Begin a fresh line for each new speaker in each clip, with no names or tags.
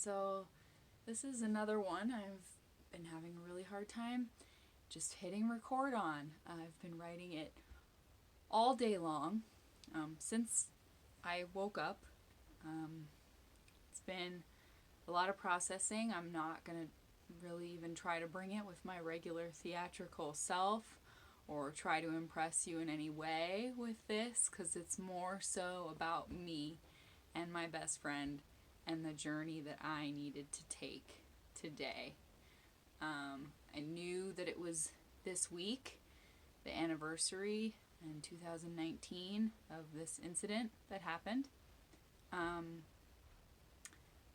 So this is another one I've been having a really hard time just hitting record on. I've been writing it all day long since I woke up. It's been a lot of processing. I'm not going to really even try to bring it with my regular theatrical self or try to impress you in any way with this, because it's more so about me and my best friend and the journey that I needed to take today. I knew that it was this week, the anniversary in 2019 of this incident that happened.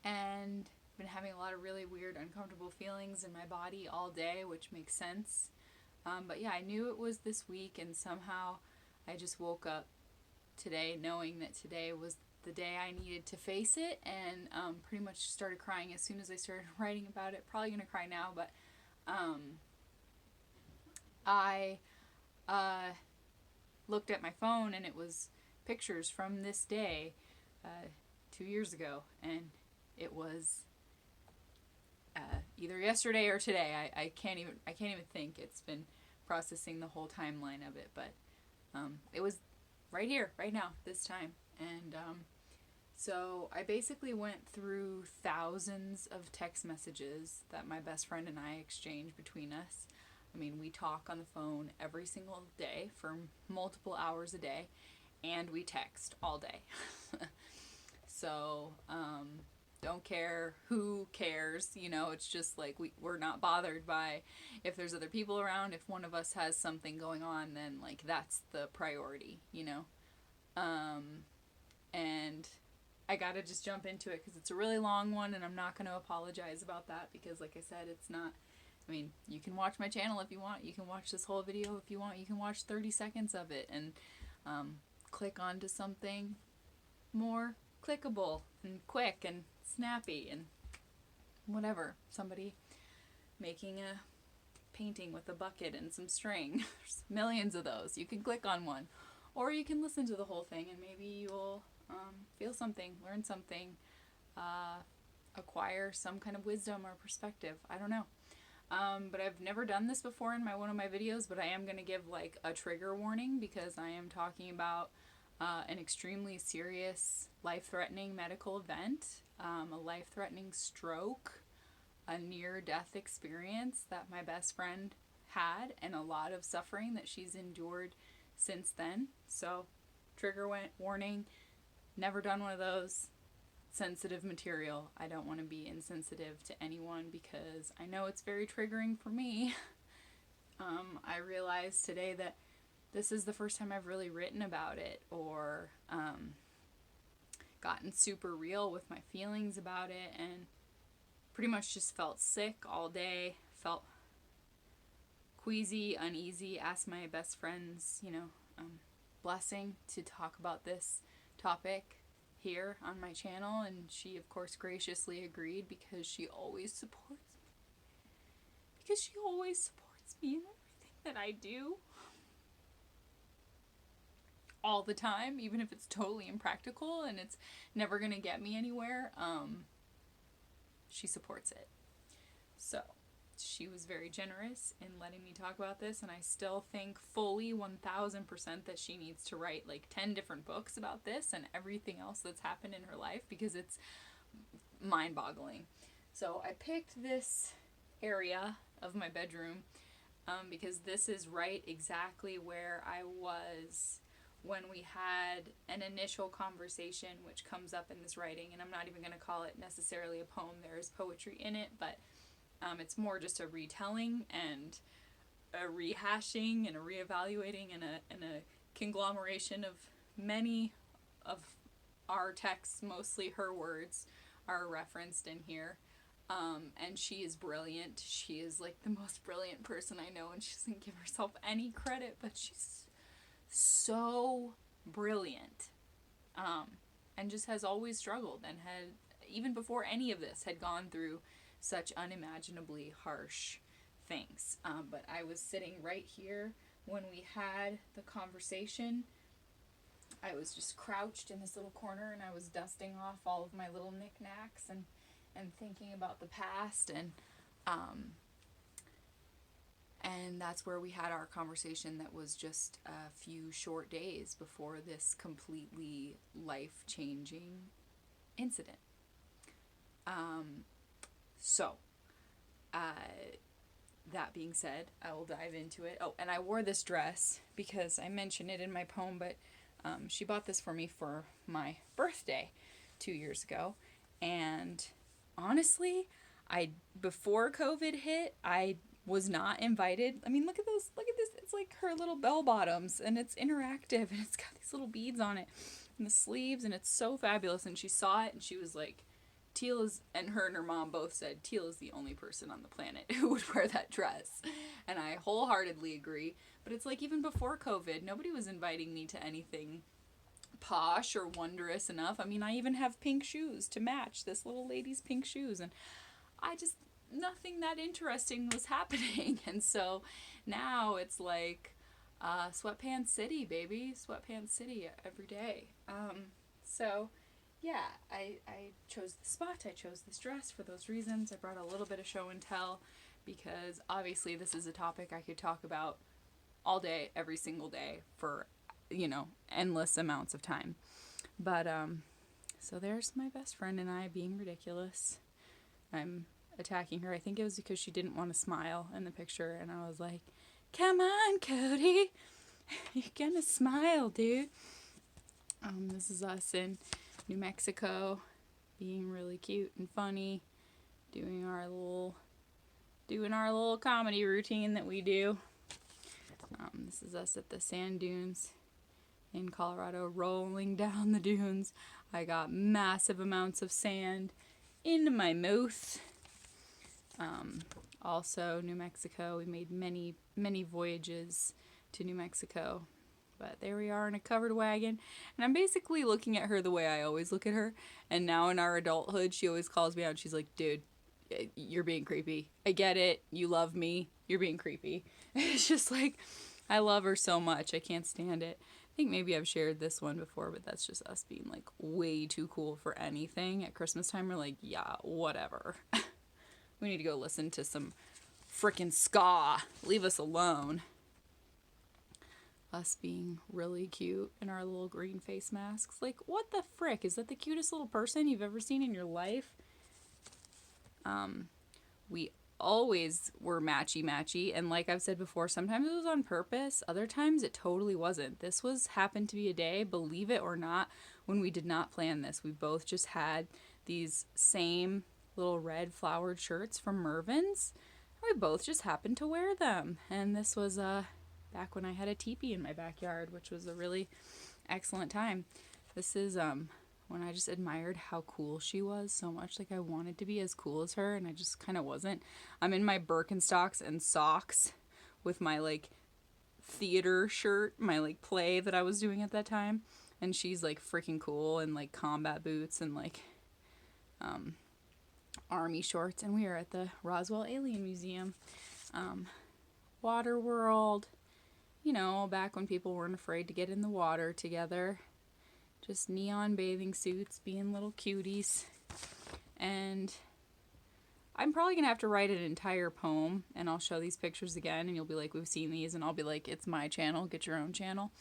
And been having a lot of really weird, uncomfortable feelings in my body all day, which makes sense. But yeah, I knew it was this week, and somehow I just woke up today knowing that today was the day I needed to face it, and pretty much started crying as soon as I started writing about it. Probably gonna cry now, but I looked at my phone and it was pictures from this day 2 years ago, and it was either yesterday or today. I can't even think. It's been processing the whole timeline of it, but it was right here, right now, this time. And so I basically went through thousands of text messages that my best friend and I exchange between us. I mean, we talk on the phone every single day for multiple hours a day, and we text all day. So, don't care who cares, it's just like we're not bothered by if there's other people around. If one of us has something going on, then like that's the priority, and I gotta just jump into it because it's a really long one, and I'm not going to apologize about that because, like I said, it's not. I mean, you can watch my channel if you want. You can watch this whole video if you want. You can watch 30 seconds of it and click onto something more clickable and quick and snappy and whatever. Somebody making a painting with a bucket and some string. There's millions of those. You can click on one, or you can listen to the whole thing, and maybe you'll feel something, learn something, acquire some kind of wisdom or perspective. I don't know. But I've never done this before in one of my videos, but I am going to give like a trigger warning because I am talking about an extremely serious, life-threatening medical event, a life-threatening stroke, a near-death experience that my best friend had, and a lot of suffering that she's endured since then. So, trigger warning, never done one of those. Sensitive material. I don't want to be insensitive to anyone because I know it's very triggering for me. I realized today that this is the first time I've really written about it or gotten super real with my feelings about it, and pretty much just felt sick all day, felt queasy, uneasy, asked my best friend's, blessing to talk about this topic here on my channel, and she of course graciously agreed because she always supports me in everything that I do all the time, even if it's totally impractical and it's never gonna get me anywhere. She supports it. So she was very generous in letting me talk about this, and I still think fully 1000% that she needs to write like 10 different books about this and everything else that's happened in her life because it's mind-boggling. So I picked this area of my bedroom because this is right exactly where I was when we had an initial conversation, which comes up in this writing, and I'm not even going to call it necessarily a poem. There is poetry in it, but it's more just a retelling and a rehashing and a reevaluating and a conglomeration of many of our texts, mostly her words, are referenced in here. And she is brilliant. She is like the most brilliant person I know, and she doesn't give herself any credit, but she's so brilliant. And just has always struggled and had, even before any of this, had gone through such unimaginably harsh things. But I was sitting right here when we had the conversation. I was just crouched in this little corner, and I was dusting off all of my little knickknacks and and thinking about the past, and that's where we had our conversation that was just a few short days before this completely life-changing incident. So, that being said, I will dive into it. Oh, and I wore this dress because I mentioned it in my poem, but she bought this for me for my birthday 2 years ago. And honestly, before COVID hit, I was not invited. I mean, look at this. It's like her little bell bottoms, and it's interactive, and it's got these little beads on it, and the sleeves, and it's so fabulous. And she saw it, and she was like, Teal is, and her mom both said, Teal is the only person on the planet who would wear that dress. And I wholeheartedly agree. But it's like, even before COVID, nobody was inviting me to anything posh or wondrous enough. I mean, I even have pink shoes to match this little lady's pink shoes. And nothing that interesting was happening. And so now it's like sweatpants city, baby. Sweatpants city every day. So yeah, I chose the spot. I chose this dress for those reasons. I brought a little bit of show and tell because obviously this is a topic I could talk about all day, every single day for, endless amounts of time. But, so there's my best friend and I being ridiculous. I'm attacking her. I think it was because she didn't want to smile in the picture, and I was like, come on, Cody. You're gonna smile, dude. This is us in New Mexico, being really cute and funny, doing our little comedy routine that we do. This is us at the sand dunes in Colorado, rolling down the dunes. I got massive amounts of sand into my mouth. Also, New Mexico, we made many, many voyages to New Mexico. But there we are in a covered wagon. And I'm basically looking at her the way I always look at her. And now in our adulthood, she always calls me out. She's like, dude, you're being creepy. I get it. You love me. You're being creepy. It's just like, I love her so much. I can't stand it. I think maybe I've shared this one before, but that's just us being like way too cool for anything. At Christmas time, we're like, yeah, whatever. We need to go listen to some frickin' ska. Leave us alone. Us being really cute in our little green face masks. Like, what the frick? Is that the cutest little person you've ever seen in your life? We always were matchy, and like I've said before, sometimes it was on purpose. Other times it totally wasn't. This happened to be a day, believe it or not, when we did not plan this. We both just had these same little red flowered shirts from Mervyn's. We both just happened to wear them. And this was back when I had a teepee in my backyard, which was a really excellent time. This is when I just admired how cool she was so much. Like, I wanted to be as cool as her, and I just kind of wasn't. I'm in my Birkenstocks and socks with my, like, theater shirt, my, like, play that I was doing at that time. And she's, like, freaking cool in, like, combat boots and, like, army shorts. And we are at the Roswell Alien Museum. Water World. You know, back when people weren't afraid to get in the water together. Just neon bathing suits, being little cuties. And I'm probably going to have to write an entire poem, and I'll show these pictures again, and you'll be like, we've seen these, and I'll be like, it's my channel, get your own channel.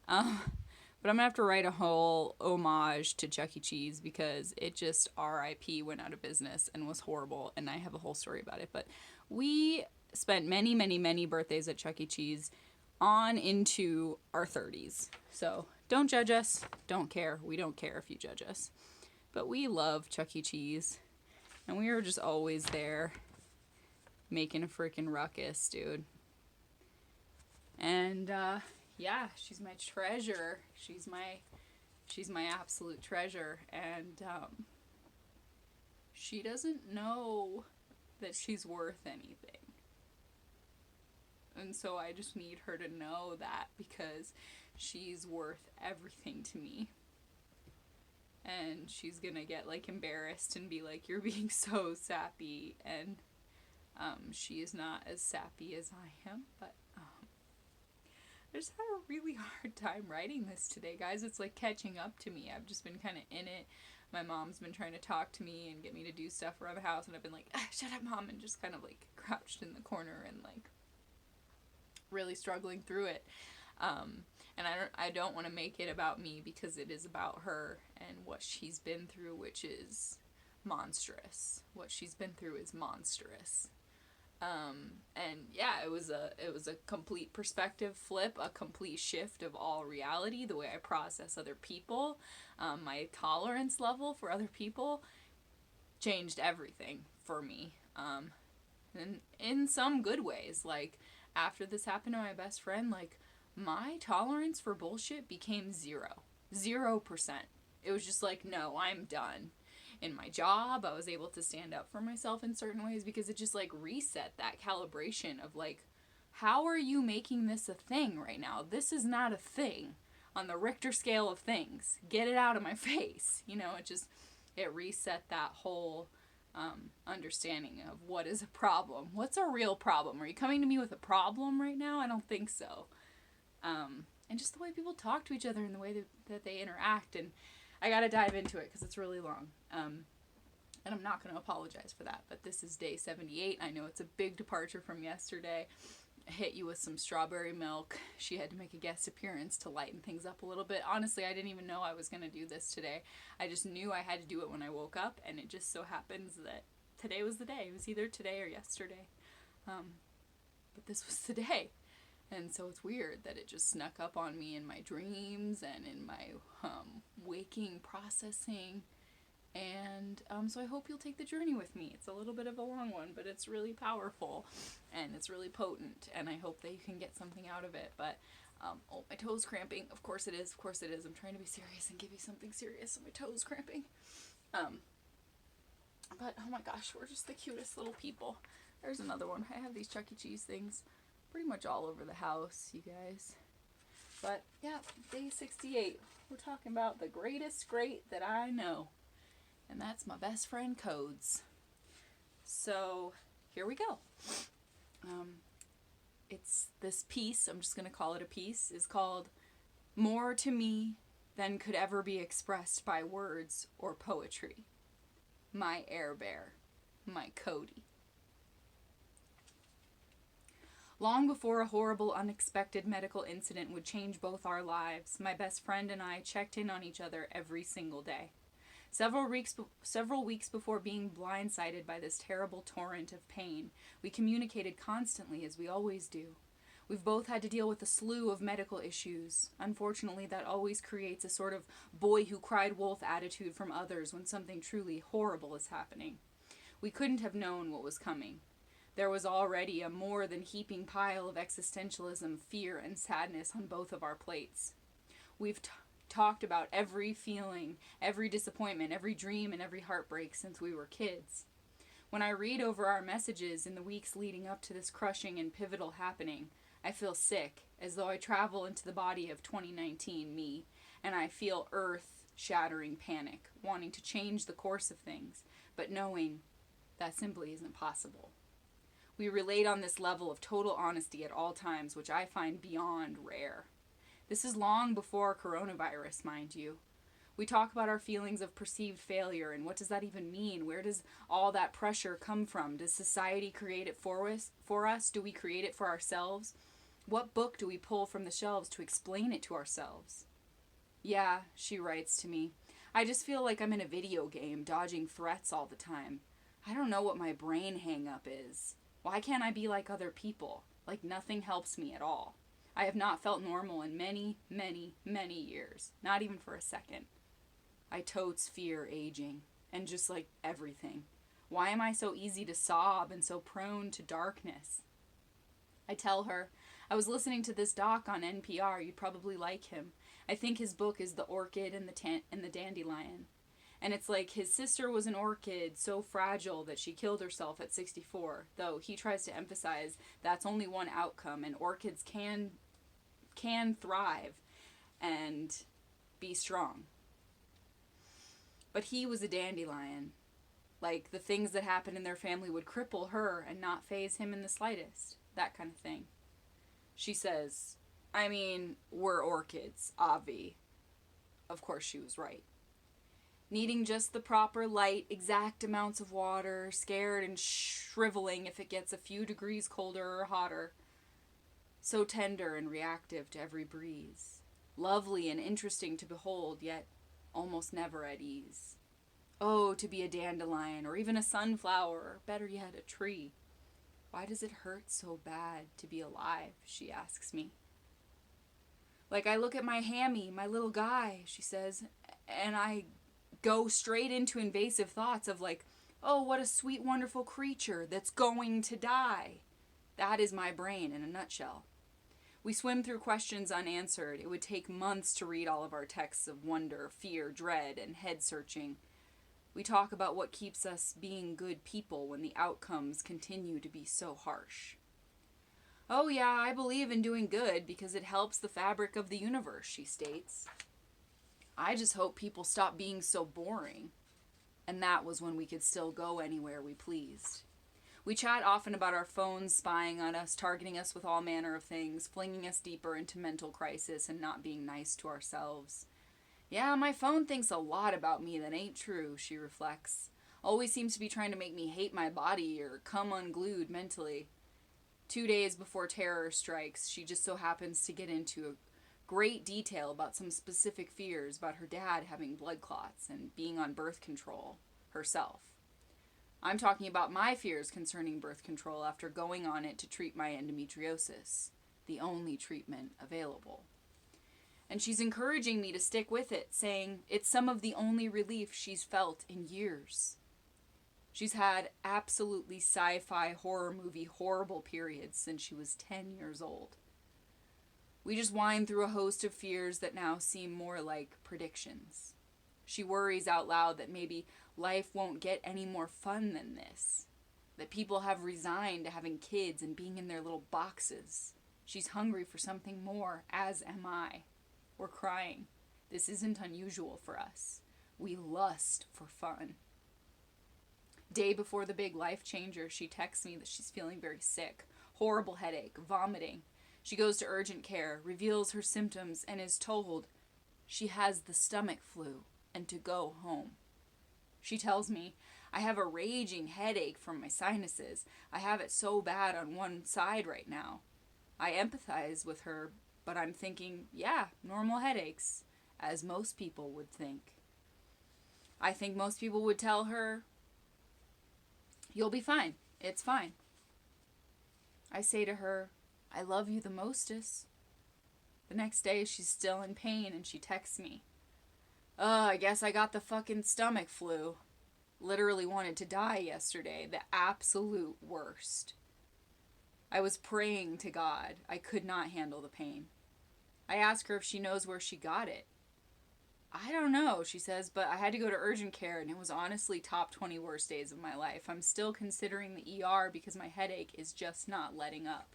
But I'm going to have to write a whole homage to Chuck E. Cheese, because it just RIP went out of business and was horrible, and I have a whole story about it. But we spent many, many, many birthdays at Chuck E. Cheese on into our 30s. So don't judge us. Don't care. We don't care if you judge us. But we love Chuck E. Cheese. And we were just always there making a freaking ruckus, dude. And, yeah, she's my treasure. She's my absolute treasure. And, she doesn't know that she's worth anything. And so I just need her to know that, because she's worth everything to me. And she's gonna get, like, embarrassed and be like, you're being so sappy. And she is not as sappy as I am. But I just had a really hard time writing this today, guys. It's like catching up to me. I've just been kind of in it. my mom's been trying to talk to me and get me to do stuff around the house, and I've been like, shut up, Mom, and just kind of like crouched in the corner and like really struggling through it. And I don't want to make it about me, because it is about her and what she's been through, which is monstrous. What she's been through is monstrous. And yeah, it was a complete perspective flip, a complete shift of all reality, the way I process other people, my tolerance level for other people changed everything for me. And in some good ways, like after this happened to my best friend, like my tolerance for bullshit became 0%. It was just like, no, I'm done. In my job, I was able to stand up for myself in certain ways, because it just like reset that calibration of like, how are you making this a thing right now? This is not a thing on the Richter scale of things. Get it out of my face. You know, it reset that whole understanding of what is a problem. What's a real problem? Are you coming to me with a problem right now? I don't think so. And just the way people talk to each other and the way that they interact. And I gotta dive into it because it's really long. And I'm not going to apologize for that, but this is day 78. I know it's a big departure from yesterday. I hit you with some strawberry milk. She had to make a guest appearance to lighten things up a little bit. Honestly, I didn't even know I was going to do this today. I just knew I had to do it when I woke up, and it just so happens that today was the day. It was either today or yesterday. But this was the day. And so it's weird that it just snuck up on me in my dreams and in my waking processing. And so I hope you'll take the journey with me. It's a little bit of a long one, but it's really powerful and it's really potent, and I hope that you can get something out of it. But oh, my toes cramping. Of course it is. Of course it is. I'm trying to be serious and give you something serious, and my toes cramping. But oh my gosh, we're just the cutest little people. There's another one. I have these Chuck E. Cheese things pretty much all over the house, you guys. But yeah, day 68. We're talking about the greatest great that I know. And that's my best friend Codes. So here we go. It's this piece, I'm just going to call it a piece, is called More to Me Than Could Ever Be Expressed by Words or Poetry. My air bear, my Cody. Long before a horrible, unexpected medical incident would change both our lives, my best friend and I checked in on each other every single day. Several weeks before being blindsided by this terrible torrent of pain, we communicated constantly, as we always do. We've both had to deal with a slew of medical issues. Unfortunately, that always creates a sort of boy who cried wolf attitude from others when something truly horrible is happening. We couldn't have known what was coming. There was already a more than heaping pile of existentialism, fear, and sadness on both of our plates. We've talked about every feeling, every disappointment, every dream, and every heartbreak since we were kids. When I read over our messages in the weeks leading up to this crushing and pivotal happening, I feel sick, as though I travel into the body of 2019 me, and I feel earth-shattering panic, wanting to change the course of things, but knowing that simply isn't possible. We relate on this level of total honesty at all times, which I find beyond rare. This is long before coronavirus, mind you. We talk about our feelings of perceived failure, and what does that even mean? Where does all that pressure come from? Does society create it for us? Do we create it for ourselves? What book do we pull from the shelves to explain it to ourselves? Yeah, she writes to me. I just feel like I'm in a video game, dodging threats all the time. I don't know what my brain hang-up is. Why can't I be like other people? Like nothing helps me at all. I have not felt normal in many, many, many years. Not even for a second. I totes fear aging, and just like everything. Why am I so easy to sob and so prone to darkness? I tell her, I was listening to this doc on NPR, you'd probably like him. I think his book is The Orchid and the Dandelion. And it's like his sister was an orchid so fragile that she killed herself at 64, though he tries to emphasize that's only one outcome, and orchids can thrive and be strong. But he was a dandelion. Like, the things that happened in their family would cripple her and not faze him in the slightest. That kind of thing. She says, I mean, we're orchids, Avi. Of course she was right. needing just the proper light, exact amounts of water, scared and shriveling if it gets a few degrees colder or hotter. So tender and reactive to every breeze. Lovely and interesting to behold, yet almost never at ease. Oh, to be a dandelion, or even a sunflower, or better yet, a tree. Why does it hurt so bad to be alive, she asks me. Like I look at my hammy, my little guy, she says, and I go straight into invasive thoughts of like, oh, what a sweet, wonderful creature that's going to die. That is my brain in a nutshell. We swim through questions unanswered. It would take months to read all of our texts of wonder, fear, dread, and head-searching. We talk about what keeps us being good people when the outcomes continue to be so harsh. Oh yeah, I believe in doing good because it helps the fabric of the universe, she states. I just hope people stop being so boring. And that was when we could still go anywhere we pleased. We chat often about our phones spying on us, targeting us with all manner of things, flinging us deeper into mental crisis and not being nice to ourselves. Yeah, my phone thinks a lot about me that ain't true, she reflects. Always seems to be trying to make me hate my body or come unglued mentally. 2 days before terror strikes, she just so happens to get into a great detail about some specific fears about her dad having blood clots and being on birth control herself. I'm talking about my fears concerning birth control after going on it to treat my endometriosis, the only treatment available. And she's encouraging me to stick with it, saying it's some of the only relief she's felt in years. She's had absolutely sci-fi horror movie horrible periods since she was 10 years old. We just wind through a host of fears that now seem more like predictions. She worries out loud that maybe life won't get any more fun than this. That people have resigned to having kids and being in their little boxes. She's hungry for something more, as am I. We're crying. This isn't unusual for us. We lust for fun. Day before the big life changer, she texts me that she's feeling very sick. Horrible headache, vomiting. She goes to urgent care, reveals her symptoms, and is told she has the stomach flu and to go home. She tells me, I have a raging headache from my sinuses. I have it so bad on one side right now. I empathize with her, but I'm thinking, yeah, normal headaches, as most people would think. I think most people would tell her, you'll be fine. It's fine. I say to her, I love you the mostest. The next day, she's still in pain and she texts me. I guess I got the fucking stomach flu. Literally wanted to die yesterday. The absolute worst. I was praying to God. I could not handle the pain. I ask her if she knows where she got it. I don't know, she says, but I had to go to urgent care and it was honestly top 20 worst days of my life. I'm still considering the ER because my headache is just not letting up.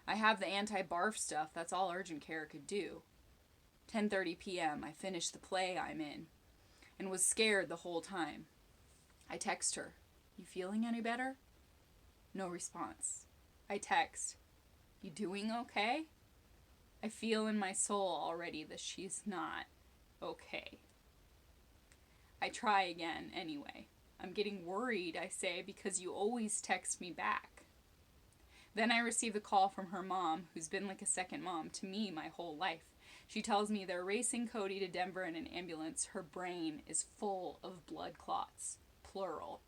I have the anti-barf stuff. That's all urgent care could do. 10:30 p.m. I finished the play I'm in and was scared the whole time. I text her, you feeling any better? No response. I text, you doing okay? I feel in my soul already that she's not okay. I try again anyway. I'm getting worried, I say, because you always text me back. Then I receive a call from her mom, who's been like a second mom to me my whole life. She tells me they're racing Cody to Denver in an ambulance. Her brain is full of blood clots. Plural.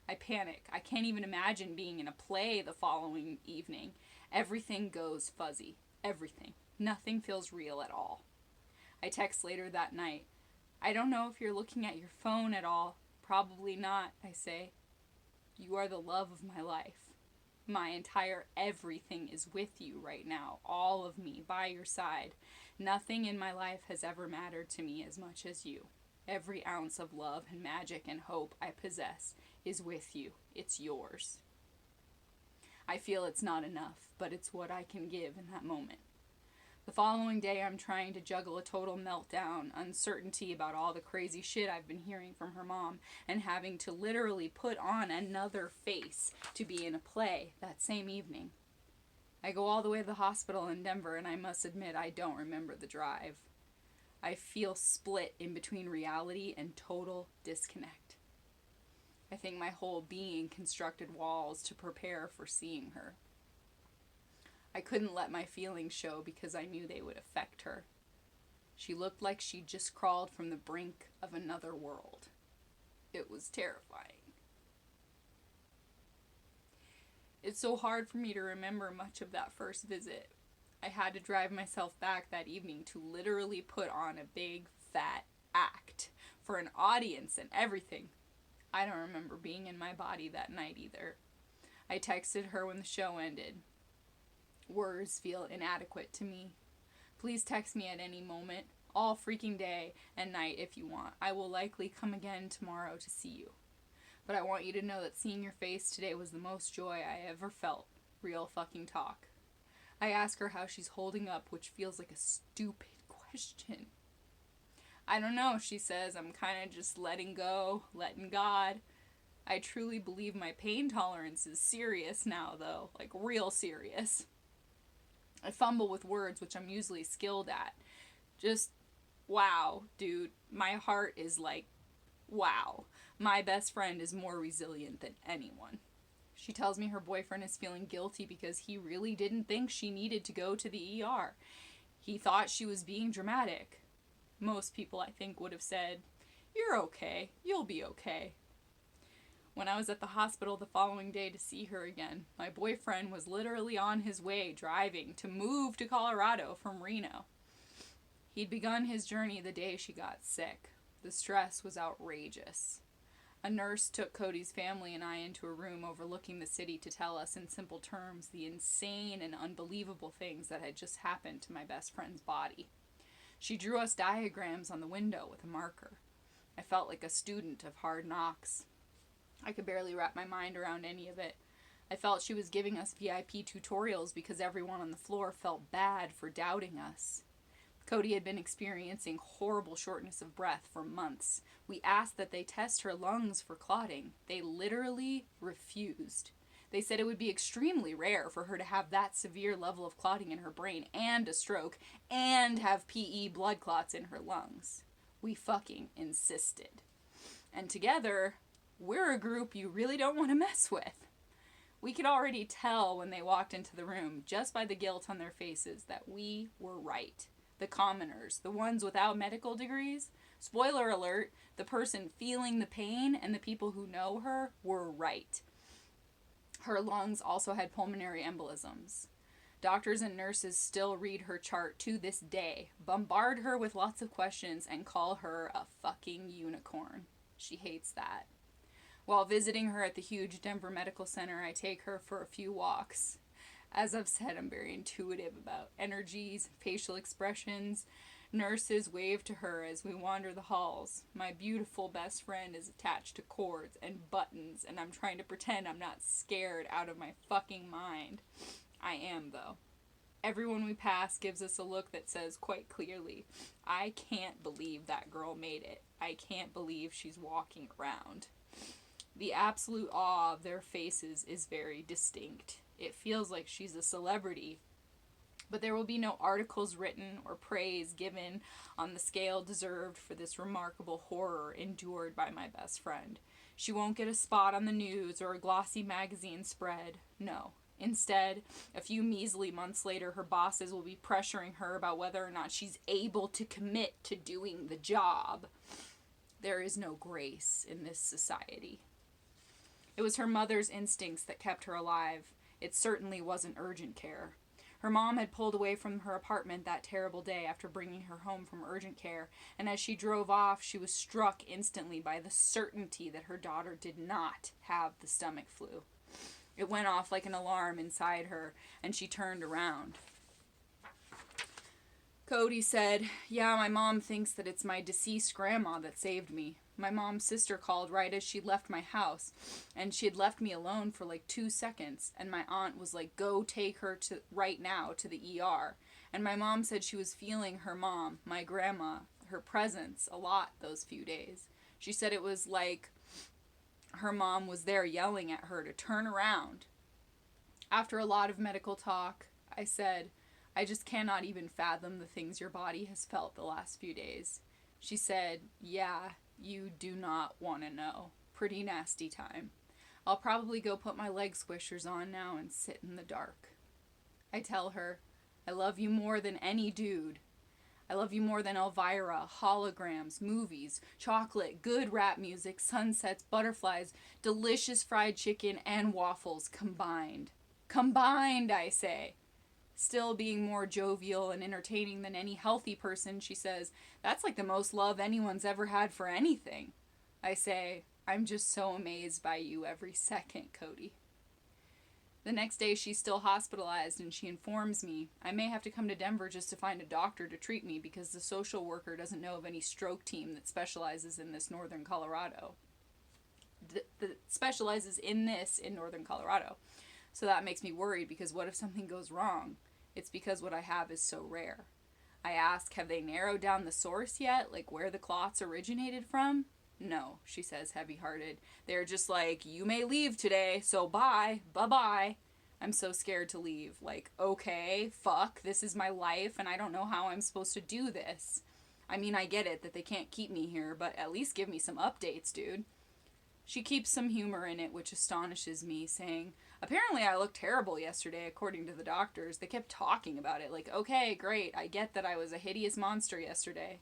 I panic. I can't even imagine being in a play the following evening. Everything goes fuzzy. Everything. Nothing feels real at all. I text later that night. I don't know if you're looking at your phone at all. Probably not, I say. You are the love of my life. My entire everything is with you right now. All of me by your side. Nothing in my life has ever mattered to me as much as you. Every ounce of love and magic and hope I possess is with you. It's yours. I feel it's not enough, but it's what I can give in that moment. The following day, I'm trying to juggle a total meltdown, uncertainty about all the crazy shit I've been hearing from her mom, and having to literally put on another face to be in a play that same evening. I go all the way to the hospital in Denver, and I must admit I don't remember the drive. I feel split in between reality and total disconnect. I think my whole being constructed walls to prepare for seeing her. I couldn't let my feelings show because I knew they would affect her. She looked like she'd just crawled from the brink of another world. It was terrifying. It's so hard for me to remember much of that first visit. I had to drive myself back that evening to literally put on a big, fat act for an audience and everything. I don't remember being in my body that night either. I texted her when the show ended. Words feel inadequate to me. Please text me at any moment, all freaking day and night if you want. I will likely come again tomorrow to see you. But I want you to know that seeing your face today was the most joy I ever felt. Real fucking talk. I ask her how she's holding up, which feels like a stupid question. I don't know, she says. I'm kind of just letting go, letting God. I truly believe my pain tolerance is serious now, though. Like, real serious. I fumble with words, which I'm usually skilled at. Just, wow, dude. My heart is like, wow. My best friend is more resilient than anyone. She tells me her boyfriend is feeling guilty because he really didn't think she needed to go to the ER. He thought she was being dramatic. Most people, I think, would have said, "You're okay. You'll be okay." When I was at the hospital the following day to see her again, my boyfriend was literally on his way driving to move to Colorado from Reno. He'd begun his journey the day she got sick. The stress was outrageous. A nurse took Cody's family and I into a room overlooking the city to tell us in simple terms the insane and unbelievable things that had just happened to my best friend's body. She drew us diagrams on the window with a marker. I felt like a student of hard knocks. I could barely wrap my mind around any of it. I felt she was giving us VIP tutorials because everyone on the floor felt bad for doubting us. Cody had been experiencing horrible shortness of breath for months. We asked that they test her lungs for clotting. They literally refused. They said it would be extremely rare for her to have that severe level of clotting in her brain and a stroke and have PE blood clots in her lungs. We fucking insisted. And together, we're a group you really don't want to mess with. We could already tell when they walked into the room, just by the guilt on their faces, that we were right. The commoners, the ones without medical degrees, spoiler alert, the person feeling the pain and the people who know her were right. Her lungs also had pulmonary embolisms. Doctors and nurses still read her chart to this day, bombard her with lots of questions, and call her a fucking unicorn. She hates that. While visiting her at the huge Denver Medical Center, I take her for a few walks. As I've said, I'm very intuitive about energies, facial expressions. Nurses wave to her as we wander the halls. My beautiful best friend is attached to cords and buttons, and I'm trying to pretend I'm not scared out of my fucking mind. I am, though. Everyone we pass gives us a look that says quite clearly, I can't believe that girl made it. I can't believe she's walking around. The absolute awe of their faces is very distinct. It feels like she's a celebrity. But there will be no articles written or praise given on the scale deserved for this remarkable horror endured by my best friend. She won't get a spot on the news or a glossy magazine spread. No. Instead, a few measly months later, her bosses will be pressuring her about whether or not she's able to commit to doing the job. There is no grace in this society. It was her mother's instincts that kept her alive. It certainly wasn't urgent care. Her mom had pulled away from her apartment that terrible day after bringing her home from urgent care, and as she drove off, she was struck instantly by the certainty that her daughter did not have the stomach flu. It went off like an alarm inside her, and she turned around. Cody said, "Yeah, my mom thinks that it's my deceased grandma that saved me. My mom's sister called right as she left my house, and she had left me alone for like 2 seconds, and my aunt was like, go take her to right now to the ER. And my mom said she was feeling her mom, my grandma, her presence a lot those few days. She said it was like her mom was there yelling at her to turn around. After a lot of medical talk, I said, I just cannot even fathom the things your body has felt the last few days. She said, yeah, you do not want to know. Pretty nasty time. I'll probably go put my leg squishers on now and sit in the dark. I tell her, I love you more than any dude. I love you more than Elvira, holograms, movies, chocolate, good rap music, sunsets, butterflies, delicious fried chicken, and waffles combined. Combined, I say. Still being more jovial and entertaining than any healthy person, she says, that's like the most love anyone's ever had for anything. I say, I'm just so amazed by you every second, Cody. The next day she's still hospitalized and she informs me I may have to come to Denver just to find a doctor to treat me because the social worker doesn't know of any stroke team that specializes in this northern Colorado. That specializes in this in northern Colorado. So that makes me worried because what if something goes wrong? It's because what I have is so rare. I ask, have they narrowed down the source yet? Like where the clots originated from? No, she says, heavy-hearted. They're just like, you may leave today, so bye. Bye-bye. I'm so scared to leave. Like, okay, fuck, this is my life, and I don't know how I'm supposed to do this. I mean, I get it that they can't keep me here, but at least give me some updates, dude. She keeps some humor in it, which astonishes me, saying, apparently I looked terrible yesterday, according to the doctors. They kept talking about it, like, okay, great, I get that I was a hideous monster yesterday.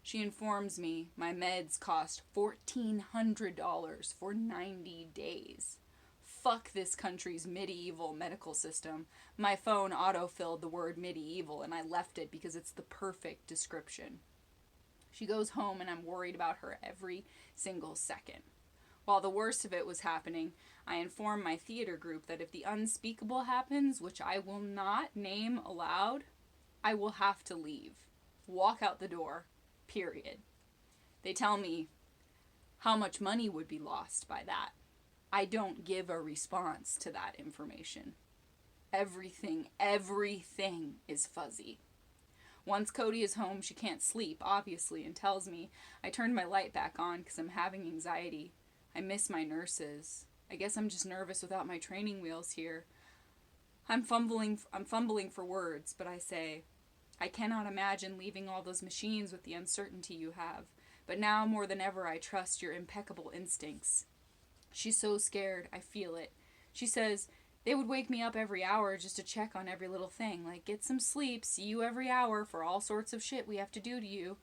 She informs me my meds cost $1,400 for 90 days. Fuck this country's medieval medical system. My phone auto-filled the word medieval and I left it because it's the perfect description. She goes home and I'm worried about her every single second. While the worst of it was happening, I inform my theater group that if the unspeakable happens, which I will not name aloud, I will have to leave. Walk out the door. Period. They tell me how much money would be lost by that. I don't give a response to that information. Everything is fuzzy. Once Cody is home, she can't sleep, obviously, and tells me I turned my light back on because I'm having anxiety. I miss my nurses. I guess I'm just nervous without my training wheels here. I'm fumbling for words, but I say, I cannot imagine leaving all those machines with the uncertainty you have, but now more than ever I trust your impeccable instincts. She's so scared, I feel it. She says, they would wake me up every hour just to check on every little thing, like get some sleep, see you every hour for all sorts of shit we have to do to you.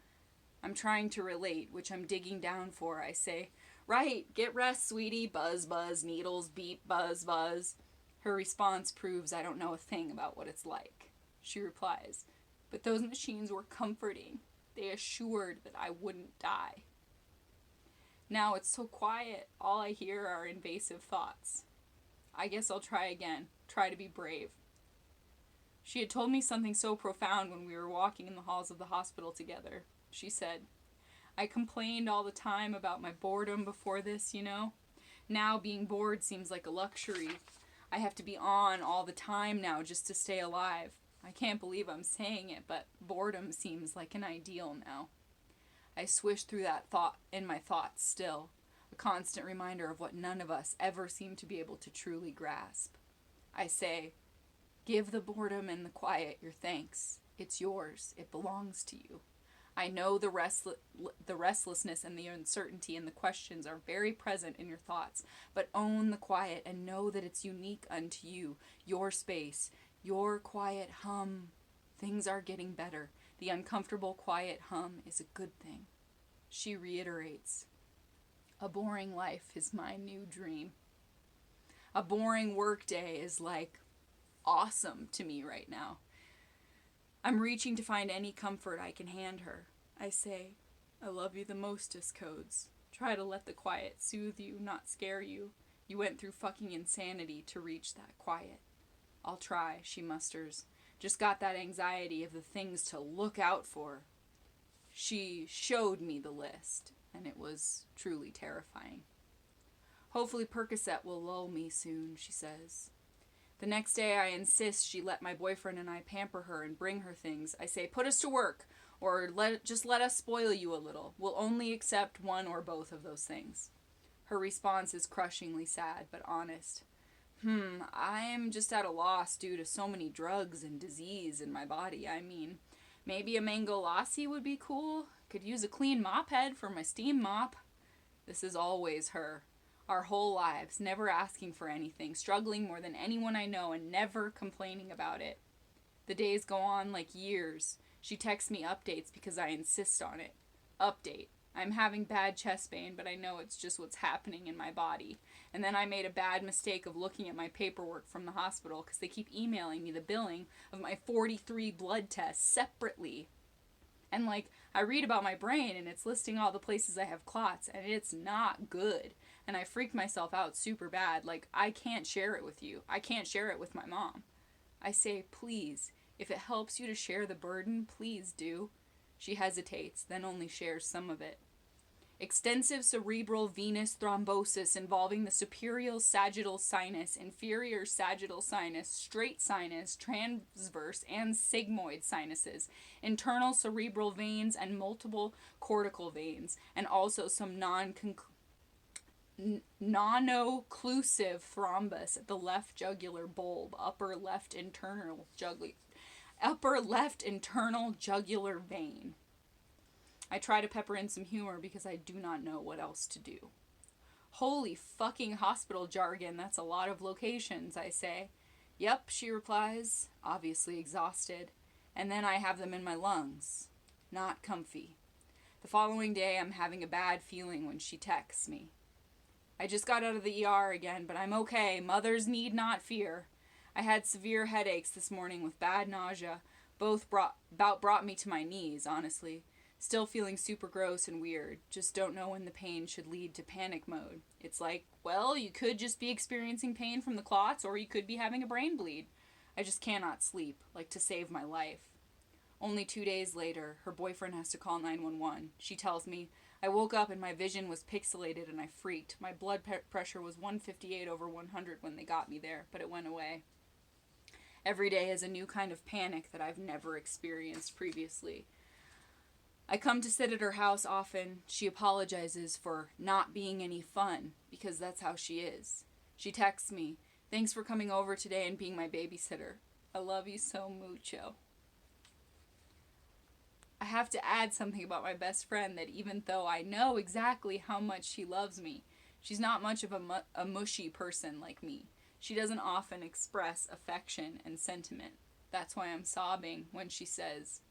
I'm trying to relate, which I'm digging down for. I say, right, get rest, sweetie, buzz, buzz, needles, beep, buzz, buzz. Her response proves I don't know a thing about what it's like. She replies, but those machines were comforting. They assured that I wouldn't die. Now it's so quiet, all I hear are invasive thoughts. I guess I'll try again, try to be brave. She had told me something so profound when we were walking in the halls of the hospital together. She said, I complained all the time about my boredom before this, you know? Now being bored seems like a luxury. I have to be on all the time now just to stay alive. I can't believe I'm saying it, but boredom seems like an ideal now. I swish through that thought in my thoughts still, a constant reminder of what none of us ever seem to be able to truly grasp. I say, give the boredom and the quiet your thanks. It's yours. It belongs to you. I know the restlessness and the uncertainty and the questions are very present in your thoughts, but own the quiet and know that it's unique unto you, your space, your quiet hum. Things are getting better. The uncomfortable quiet hum is a good thing. She reiterates, a boring life is my new dream. A boring work day is like awesome to me right now. I'm reaching to find any comfort I can hand her. I say, I love you the mostest, Codes. Try to let the quiet soothe you, not scare you. You went through fucking insanity to reach that quiet. I'll try, she musters. Just got that anxiety of the things to look out for. She showed me the list, and it was truly terrifying. Hopefully Percocet will lull me soon, she says. The next day I insist she let my boyfriend and I pamper her and bring her things. I say, put us to work, or just let us spoil you a little. We'll only accept one or both of those things. Her response is crushingly sad, but honest. I'm just at a loss due to so many drugs and disease in my body. I mean, maybe a mango lassi would be cool. Could use a clean mop head for my steam mop. This is always her. Our whole lives, never asking for anything, struggling more than anyone I know and never complaining about it. The days go on like years. She texts me updates because I insist on it. Update. I'm having bad chest pain, but I know it's just what's happening in my body. And then I made a bad mistake of looking at my paperwork from the hospital because they keep emailing me the billing of my 43 blood tests separately. And I read about my brain and it's listing all the places I have clots and it's not good. And I freaked myself out super bad. I can't share it with you. I can't share it with my mom. I say, please, if it helps you to share the burden, please do. She hesitates, then only shares some of it. Extensive cerebral venous thrombosis involving the superior sagittal sinus, inferior sagittal sinus, straight sinus, transverse, and sigmoid sinuses, internal cerebral veins, and multiple cortical veins, and also some non-occlusive thrombus at the left jugular bulb, upper left internal jugular vein. I try to pepper in some humor because I do not know what else to do. Holy fucking hospital jargon, that's a lot of locations, I say. Yep, she replies, obviously exhausted. And then I have them in my lungs. Not comfy. The following day, I'm having a bad feeling when she texts me. I just got out of the ER again, but I'm okay. Mothers need not fear. I had severe headaches this morning with bad nausea. Both brought me to my knees, honestly. Still feeling super gross and weird. Just don't know when the pain should lead to panic mode. It's you could just be experiencing pain from the clots, or you could be having a brain bleed. I just cannot sleep, to save my life. Only 2 days later, her boyfriend has to call 911. She tells me, I woke up and my vision was pixelated and I freaked. My blood pressure was 158/100 when they got me there, but it went away. Every day is a new kind of panic that I've never experienced previously. I come to sit at her house often. She apologizes for not being any fun, because that's how she is. She texts me, thanks for coming over today and being my babysitter. I love you so mucho. I have to add something about my best friend, that even though I know exactly how much she loves me, she's not much of a mushy person like me. She doesn't often express affection and sentiment. That's why I'm sobbing when she says,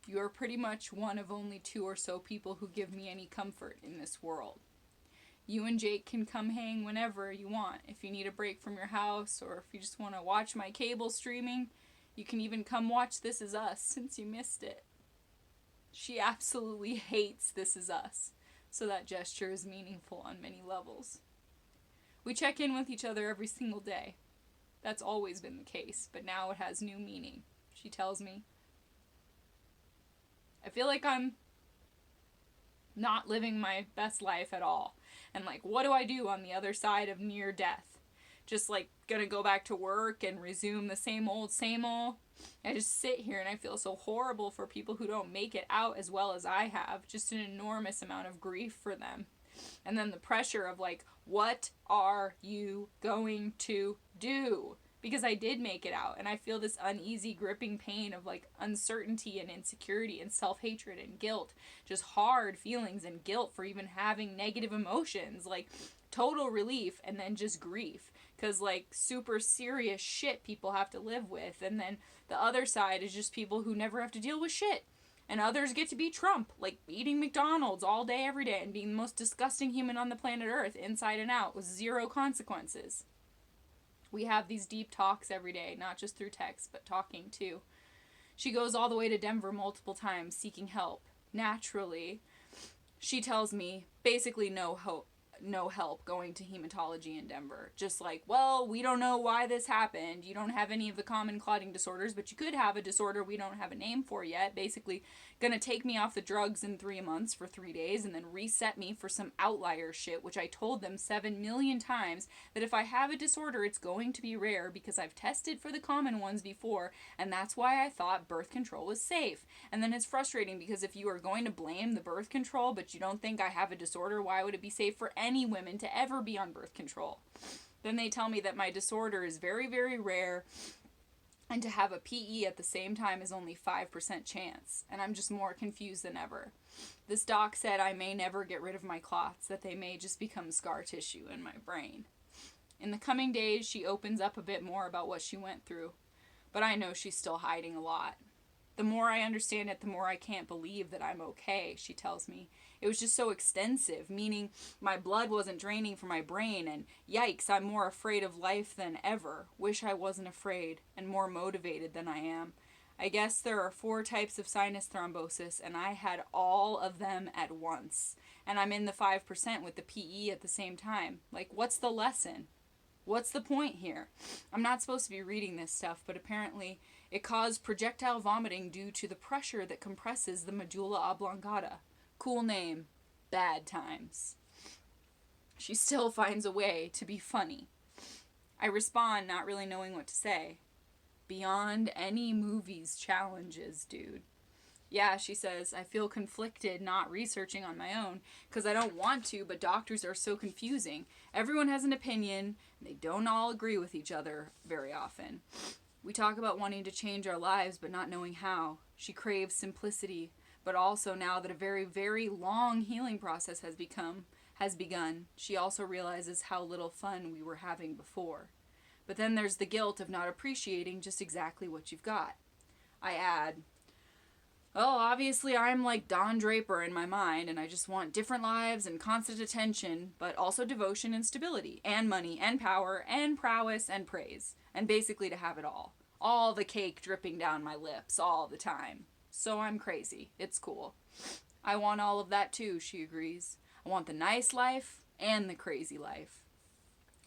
you are pretty much one of only 2 or so people who give me any comfort in this world. You and Jake can come hang whenever you want. If you need a break from your house, or if you just want to watch my cable streaming, you can even come watch This Is Us since you missed it. She absolutely hates This Is Us, so that gesture is meaningful on many levels. We check in with each other every single day. That's always been the case, but now it has new meaning. She tells me, I feel like I'm not living my best life at all. And what do I do on the other side of near death? Just gonna go back to work and resume the same old? I just sit here and I feel so horrible for people who don't make it out as well as I have. Just an enormous amount of grief for them. And then the pressure of what are you going to do? Because I did make it out, and I feel this uneasy, gripping pain of uncertainty and insecurity and self-hatred and guilt. Just hard feelings and guilt for even having negative emotions. Total relief and then just grief. Because super serious shit people have to live with. And then the other side is just people who never have to deal with shit. And others get to be Trump, eating McDonald's all day, every day, and being the most disgusting human on the planet Earth, inside and out, with 0 consequences. We have these deep talks every day, not just through text, but talking too. She goes all the way to Denver multiple times seeking help. Naturally, she tells me basically no help going to hematology in Denver. Just we don't know why this happened. You don't have any of the common clotting disorders, but you could have a disorder we don't have a name for yet. Basically, gonna take me off the drugs in 3 months for 3 days and then reset me for some outlier shit, which I told them 7 million times that if I have a disorder, it's going to be rare because I've tested for the common ones before, and that's why I thought birth control was safe. And then it's frustrating because if you are going to blame the birth control, but you don't think I have a disorder, why would it be safe for any women to ever be on birth control? Then they tell me that my disorder is very, very rare, and to have a PE at the same time is only 5% chance, and I'm just more confused than ever. This doc said I may never get rid of my clots, that they may just become scar tissue in my brain. In the coming days, she opens up a bit more about what she went through, but I know she's still hiding a lot. The more I understand it, the more I can't believe that I'm okay, she tells me. It was just so extensive, meaning my blood wasn't draining from my brain, and yikes, I'm more afraid of life than ever. Wish I wasn't afraid, and more motivated than I am. I guess there are 4 types of sinus thrombosis, and I had all of them at once. And I'm in the 5% with the PE at the same time. Like, what's the lesson? What's the point here? I'm not supposed to be reading this stuff, but apparently it caused projectile vomiting due to the pressure that compresses the medulla oblongata. Cool name. Bad times. She still finds a way to be funny. I respond, not really knowing what to say. Beyond any movie's challenges, dude. Yeah, she says, I feel conflicted not researching on my own because I don't want to, but doctors are so confusing. Everyone has an opinion, and they don't all agree with each other very often. We talk about wanting to change our lives, but not knowing how. She craves simplicity, but also now that a very, very long healing process has begun, she also realizes how little fun we were having before. But then there's the guilt of not appreciating just exactly what you've got. I add, well, obviously I'm like Don Draper in my mind, and I just want different lives and constant attention, but also devotion and stability, and money, and power, and prowess, and praise. And basically to have it all. All the cake dripping down my lips all the time. So I'm crazy. It's cool. I want all of that too, she agrees. I want the nice life and the crazy life.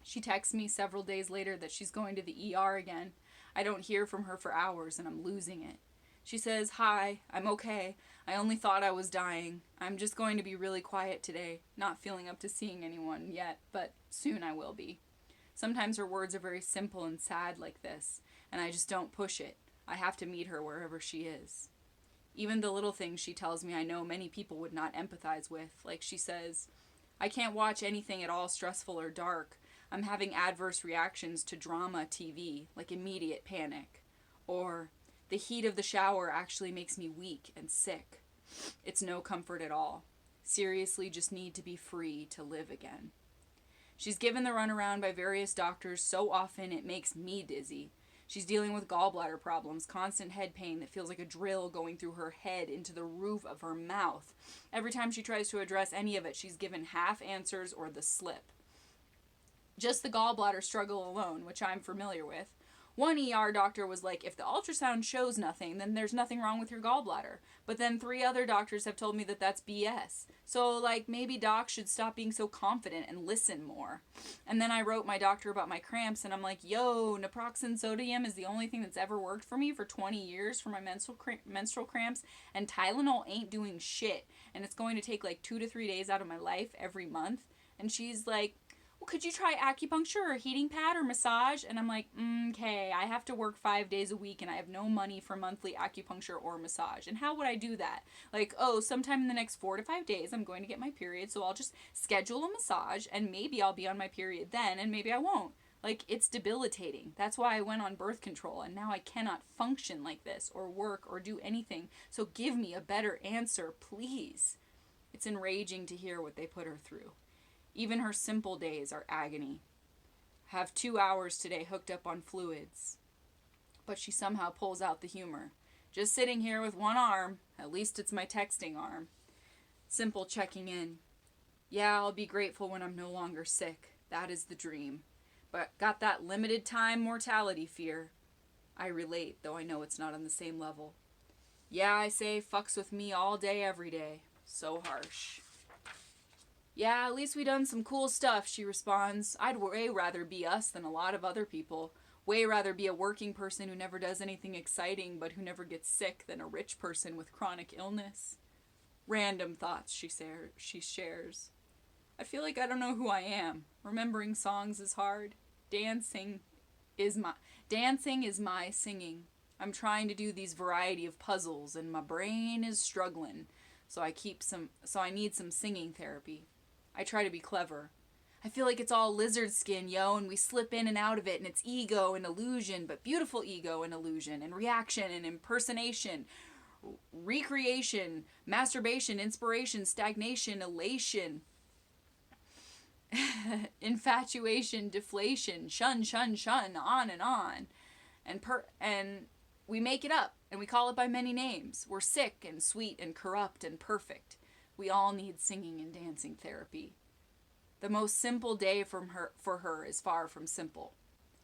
She texts me several days later that she's going to the ER again. I don't hear from her for hours, and I'm losing it. She says, hi, I'm okay. I only thought I was dying. I'm just going to be really quiet today. Not feeling up to seeing anyone yet, but soon I will be. Sometimes her words are very simple and sad like this, and I just don't push it. I have to meet her wherever she is. Even the little things she tells me I know many people would not empathize with, like she says, I can't watch anything at all stressful or dark. I'm having adverse reactions to drama TV, like immediate panic. Or, the heat of the shower actually makes me weak and sick. It's no comfort at all. Seriously, just need to be free to live again. She's given the runaround by various doctors so often it makes me dizzy. She's dealing with gallbladder problems, constant head pain that feels like a drill going through her head into the roof of her mouth. Every time she tries to address any of it, she's given half answers or the slip. Just the gallbladder struggle alone, which I'm familiar with. One ER doctor was like, if the ultrasound shows nothing, then there's nothing wrong with your gallbladder. But then 3 other doctors have told me that that's BS. So, maybe docs should stop being so confident and listen more. And then I wrote my doctor about my cramps, and I'm like, yo, naproxen sodium is the only thing that's ever worked for me for 20 years for my menstrual cramps, and Tylenol ain't doing shit. And it's going to take 2 to 3 days out of my life every month. And she's like, well, could you try acupuncture or a heating pad or massage? And I'm like, okay, I have to work 5 days a week and I have no money for monthly acupuncture or massage. And how would I do that? Sometime in the next 4 to 5 days, I'm going to get my period. So I'll just schedule a massage and maybe I'll be on my period then and maybe I won't. It's debilitating. That's why I went on birth control and now I cannot function like this or work or do anything. So give me a better answer, please. It's enraging to hear what they put her through. Even her simple days are agony. Have 2 hours today hooked up on fluids. But she somehow pulls out the humor. Just sitting here with one arm, at least it's my texting arm. Simple checking in. Yeah, I'll be grateful when I'm no longer sick. That is the dream. But got that limited time mortality fear. I relate, though I know it's not on the same level. Yeah, I say, fucks with me all day, every day. So harsh. Yeah, at least we done some cool stuff, she responds. I'd way rather be us than a lot of other people. Way rather be a working person who never does anything exciting but who never gets sick than a rich person with chronic illness. Random thoughts she shares. I feel like I don't know who I am. Remembering songs is hard. Dancing is my singing. I'm trying to do these variety of puzzles and my brain is struggling. So I need some singing therapy. I try to be clever. I feel like it's all lizard skin, yo, and we slip in and out of it, and it's ego and illusion, but beautiful ego and illusion, and reaction and impersonation, recreation, masturbation, inspiration, stagnation, elation, infatuation, deflation, shun, shun, shun, on and on. And we make it up, and we call it by many names. We're sick and sweet and corrupt and perfect. We all need singing and dancing therapy. The most simple day for her is far from simple.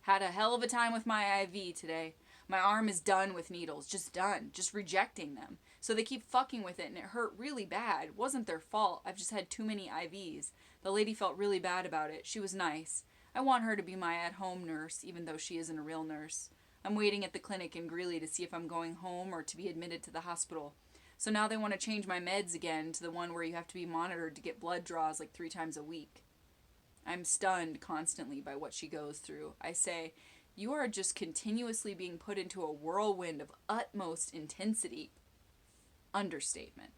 Had a hell of a time with my IV today. My arm is done with needles. Just done. Just rejecting them. So they keep fucking with it, and it hurt really bad. It wasn't their fault. I've just had too many IVs. The lady felt really bad about it. She was nice. I want her to be my at-home nurse, even though she isn't a real nurse. I'm waiting at the clinic in Greeley to see if I'm going home or to be admitted to the hospital. So now they want to change my meds again to the one where you have to be monitored to get blood draws like 3 times a week. I'm stunned constantly by what she goes through. I say, you are just continuously being put into a whirlwind of utmost intensity. Understatement.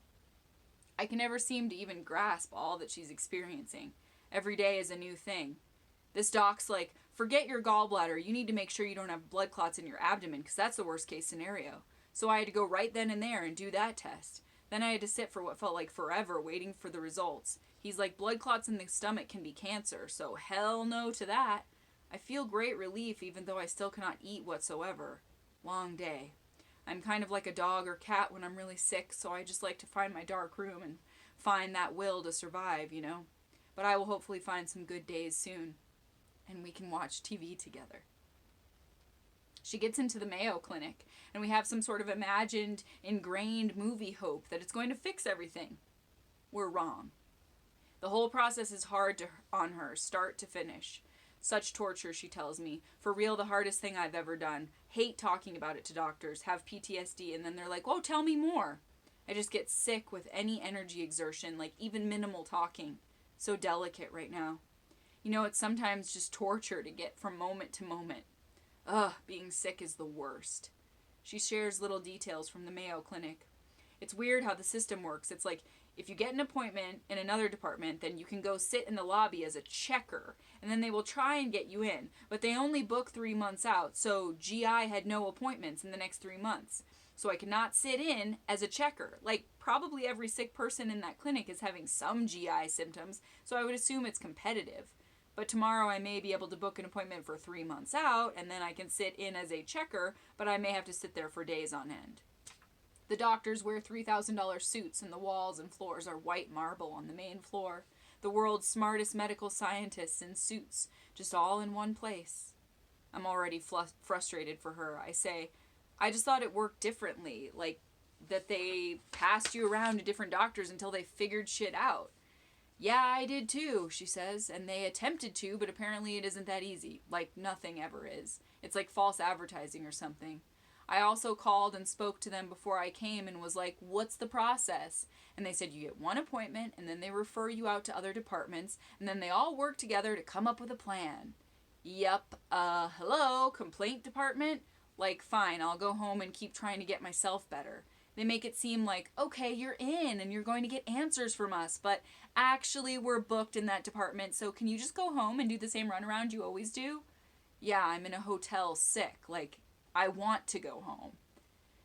I can never seem to even grasp all that she's experiencing. Every day is a new thing. This doc's like, forget your gallbladder. You need to make sure you don't have blood clots in your abdomen because that's the worst case scenario. So I had to go right then and there and do that test. Then I had to sit for what felt like forever waiting for the results. He's like, blood clots in the stomach can be cancer, so hell no to that. I feel great relief even though I still cannot eat whatsoever. Long day. I'm kind of like a dog or cat when I'm really sick, so I just like to find my dark room and find that will to survive, you know. But I will hopefully find some good days soon, and we can watch TV together. She gets into the Mayo Clinic, and we have some sort of imagined, ingrained movie hope that it's going to fix everything. We're wrong. The whole process is hard on her, start to finish. Such torture, she tells me. For real, the hardest thing I've ever done. Hate talking about it to doctors, have PTSD, and then they're like, oh, tell me more. I just get sick with any energy exertion, like even minimal talking. So delicate right now. You know, it's sometimes just torture to get from moment to moment. Ugh, being sick is the worst. She shares little details from the Mayo Clinic. It's weird how the system works. It's like, if you get an appointment in another department, then you can go sit in the lobby as a checker, and then they will try and get you in. But they only book 3 months out, so GI had no appointments in the next 3 months. So I cannot sit in as a checker. Like, probably every sick person in that clinic is having some GI symptoms, so I would assume it's competitive. But tomorrow I may be able to book an appointment for 3 months out, and then I can sit in as a checker, but I may have to sit there for days on end. The doctors wear $3,000 suits, and the walls and floors are white marble on the main floor. The world's smartest medical scientists in suits, just all in one place. I'm already frustrated for her. I say, I just thought it worked differently, like that they passed you around to different doctors until they figured shit out. Yeah, I did too, she says, and they attempted to, but apparently it isn't that easy. Like nothing ever is. It's like false advertising or something. I also called and spoke to them before I came and was like, what's the process? And they said you get one appointment, and then they refer you out to other departments, and then they all work together to come up with a plan. Yep, hello, complaint department? Like, fine, I'll go home and keep trying to get myself better. They make it seem like, okay, you're in and you're going to get answers from us, but actually we're booked in that department, so can you just go home and do the same runaround you always do? Yeah, I'm in a hotel sick, like, I want to go home.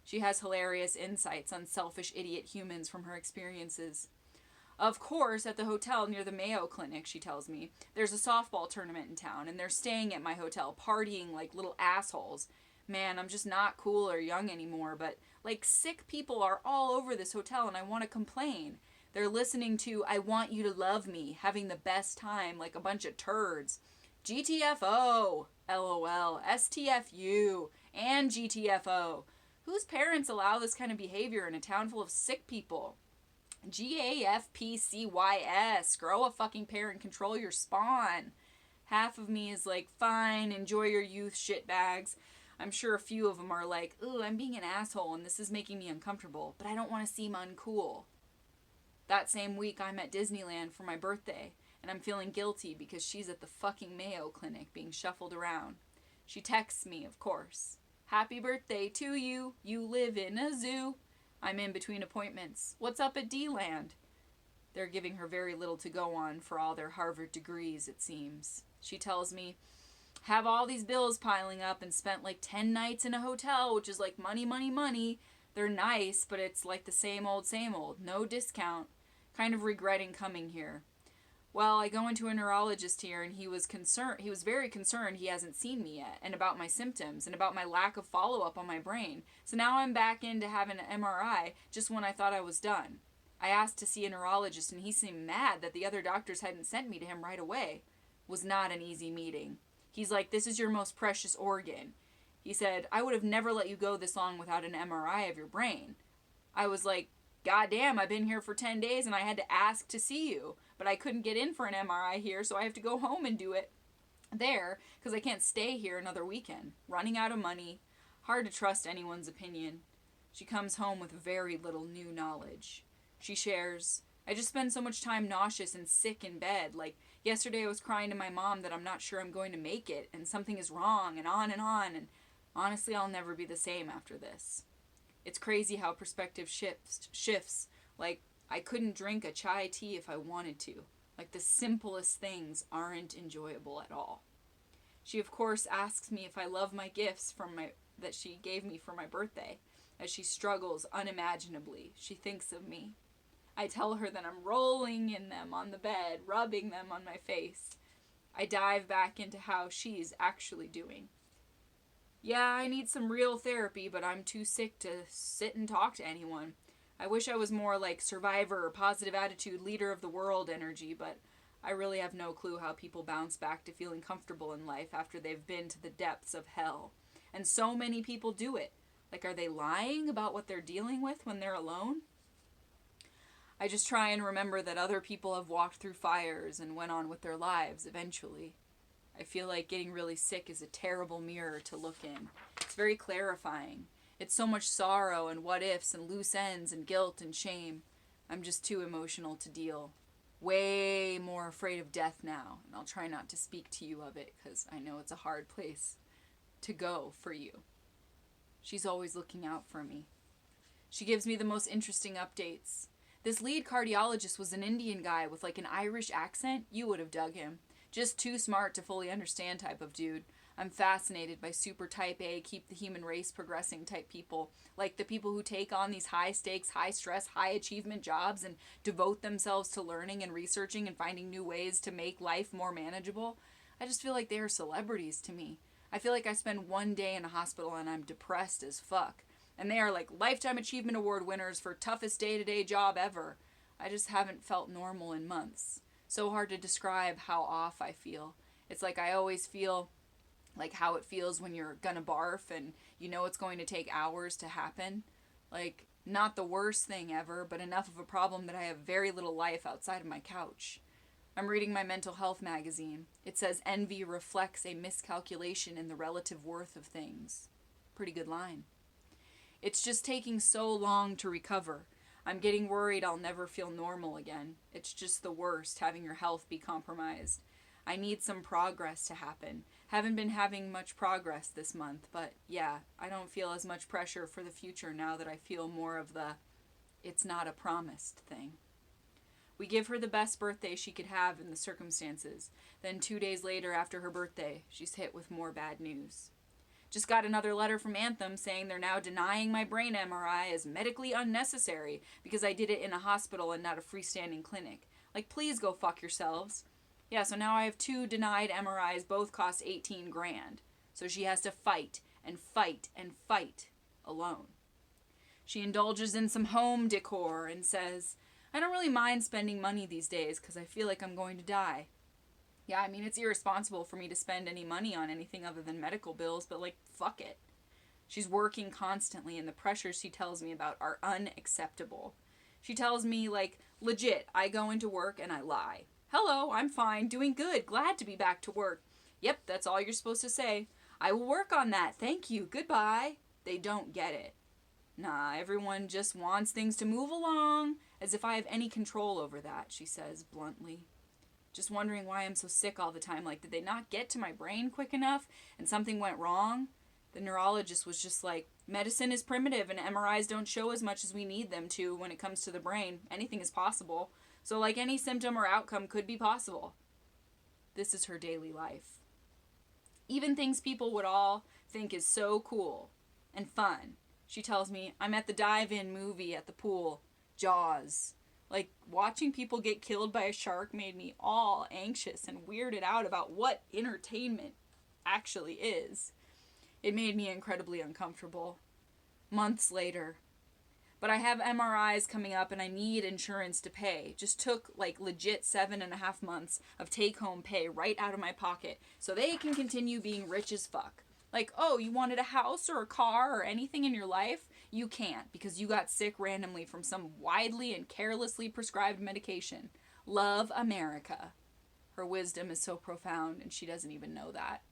She has hilarious insights on selfish idiot humans from her experiences. Of course, at the hotel near the Mayo Clinic, she tells me, there's a softball tournament in town, and they're staying at my hotel, partying like little assholes. Man, I'm just not cool or young anymore, but, like, sick people are all over this hotel, and I want to complain. They're listening to I Want You to Love Me, having the best time like a bunch of turds. GTFO, LOL, STFU, and GTFO. Whose parents allow this kind of behavior in a town full of sick people? GAFPCYS, grow a fucking pair and control your spawn. Half of me is like, fine, enjoy your youth, shitbags. I'm sure a few of them are like, ooh, I'm being an asshole and this is making me uncomfortable, but I don't want to seem uncool. That same week, I'm at Disneyland for my birthday, and I'm feeling guilty because she's at the fucking Mayo Clinic being shuffled around. She texts me, of course. Happy birthday to you. You live in a zoo. I'm in between appointments. What's up at D-Land? They're giving her very little to go on for all their Harvard degrees, it seems. She tells me, have all these bills piling up and spent like 10 nights in a hotel, which is like money, money, money. They're nice, but it's like the same old, no discount. Kind of regretting coming here. Well, I go into a neurologist here, and he was concerned. He was very concerned he hasn't seen me yet, and about my symptoms, and about my lack of follow-up on my brain. So now I'm back into having an MRI just when I thought I was done. I asked to see a neurologist, and he seemed mad that the other doctors hadn't sent me to him right away. It was not an easy meeting. He's like, this is your most precious organ. He said, I would have never let you go this long without an MRI of your brain. I was like, God damn, I've been here for 10 days and I had to ask to see you. But I couldn't get in for an MRI here, so I have to go home and do it there because I can't stay here another weekend. Running out of money. Hard to trust anyone's opinion. She comes home with very little new knowledge. She shares, I just spend so much time nauseous and sick in bed. Like, yesterday I was crying to my mom that I'm not sure I'm going to make it and something is wrong and on. And honestly, I'll never be the same after this. It's crazy how perspective shifts. Like, I couldn't drink a chai tea if I wanted to. Like, the simplest things aren't enjoyable at all. She, of course, asks me if I love my gifts that she gave me for my birthday. As she struggles unimaginably, she thinks of me. I tell her that I'm rolling in them on the bed, rubbing them on my face. I dive back into how she's actually doing. Yeah, I need some real therapy, but I'm too sick to sit and talk to anyone. I wish I was more like survivor, positive attitude, leader of the world energy, but I really have no clue how people bounce back to feeling comfortable in life after they've been to the depths of hell. And so many people do it. Like, are they lying about what they're dealing with when they're alone? I just try and remember that other people have walked through fires and went on with their lives eventually. I feel like getting really sick is a terrible mirror to look in. It's very clarifying. It's so much sorrow and what ifs and loose ends and guilt and shame. I'm just too emotional to deal. Way more afraid of death now, and I'll try not to speak to you of it because I know it's a hard place to go for you. She's always looking out for me. She gives me the most interesting updates. This lead cardiologist was an Indian guy with like an Irish accent. You would have dug him. Just too smart to fully understand type of dude. I'm fascinated by super type A, keep the human race progressing type people. Like the people who take on these high stakes, high stress, high achievement jobs and devote themselves to learning and researching and finding new ways to make life more manageable. I just feel like they are celebrities to me. I feel like I spend one day in a hospital and I'm depressed as fuck. And they are like Lifetime Achievement Award winners for toughest day-to-day job ever. I just haven't felt normal in months. So hard to describe how off I feel. It's like I always feel like how it feels when you're gonna barf and you know it's going to take hours to happen. Like, not the worst thing ever, but enough of a problem that I have very little life outside of my couch. I'm reading my mental health magazine. It says envy reflects a miscalculation in the relative worth of things. Pretty good line. It's just taking so long to recover. I'm getting worried I'll never feel normal again. It's just the worst, having your health be compromised. I need some progress to happen. Haven't been having much progress this month, but yeah, I don't feel as much pressure for the future now that I feel more of the it's not a promised thing. We give her the best birthday she could have in the circumstances. Then 2 days later after her birthday, she's hit with more bad news. Just got another letter from Anthem saying they're now denying my brain MRI as medically unnecessary because I did it in a hospital and not a freestanding clinic. Like, please go fuck yourselves. Yeah, so now I have 2 denied MRIs, both cost $18,000. So she has to fight and fight and fight alone. She indulges in some home decor and says, I don't really mind spending money these days because I feel like I'm going to die. Yeah, I mean, it's irresponsible for me to spend any money on anything other than medical bills, but like, fuck it. She's working constantly and the pressures she tells me about are unacceptable. She tells me, like, legit, I go into work and I lie. Hello, I'm fine, doing good, glad to be back to work. Yep, that's all you're supposed to say. I will work on that, thank you, goodbye. They don't get it. Nah, everyone just wants things to move along, as if I have any control over that, she says bluntly. Just wondering why I'm so sick all the time. Like, did they not get to my brain quick enough and something went wrong? The neurologist was just like, medicine is primitive and MRIs don't show as much as we need them to when it comes to the brain. Anything is possible. So like any symptom or outcome could be possible. This is her daily life. Even things people would all think is so cool and fun. She tells me, I'm at the dive-in movie at the pool, Jaws. Like, watching people get killed by a shark made me all anxious and weirded out about what entertainment actually is. It made me incredibly uncomfortable. Months later. But I have MRIs coming up and I need insurance to pay. Just took like legit 7.5 months of take-home pay right out of my pocket so they can continue being rich as fuck. Like, oh, you wanted a house or a car or anything in your life? You can't because you got sick randomly from some widely and carelessly prescribed medication. Love America. Her wisdom is so profound and she doesn't even know that.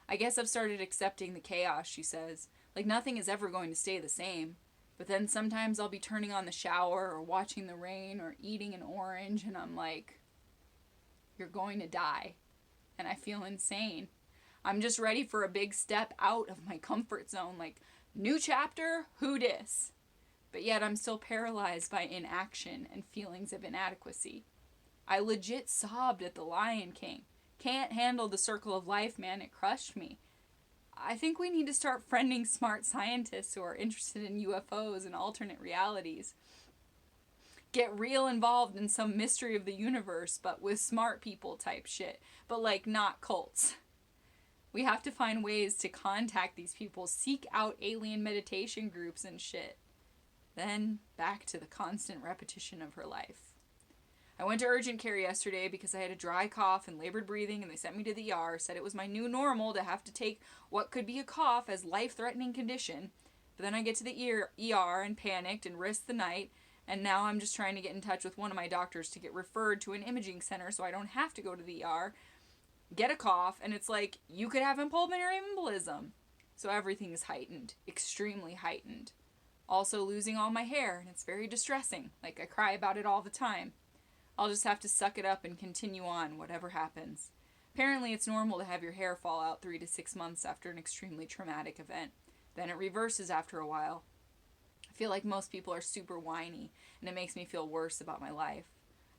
I guess I've started accepting the chaos, she says. Like nothing is ever going to stay the same. But then sometimes I'll be turning on the shower or watching the rain or eating an orange and I'm like, you're going to die. And I feel insane. I'm just ready for a big step out of my comfort zone, like, new chapter, who dis? But yet I'm still paralyzed by inaction and feelings of inadequacy. I legit sobbed at The Lion King. Can't handle the circle of life, man, it crushed me. I think we need to start friending smart scientists who are interested in UFOs and alternate realities. Get real involved in some mystery of the universe, but with smart people type shit. But like, not cults. We have to find ways to contact these people, seek out alien meditation groups and shit. Then, back to the constant repetition of her life. I went to urgent care yesterday because I had a dry cough and labored breathing and they sent me to the ER, said it was my new normal to have to take what could be a cough as life-threatening condition. But then I get to the ER and panicked and risked the night, and now I'm just trying to get in touch with one of my doctors to get referred to an imaging center so I don't have to go to the ER, get a cough, and it's like, you could have a pulmonary embolism. So everything is heightened, extremely heightened. Also losing all my hair, and it's very distressing. Like, I cry about it all the time. I'll just have to suck it up and continue on, whatever happens. Apparently it's normal to have your hair fall out 3 to 6 months after an extremely traumatic event. Then it reverses after a while. I feel like most people are super whiny, and it makes me feel worse about my life.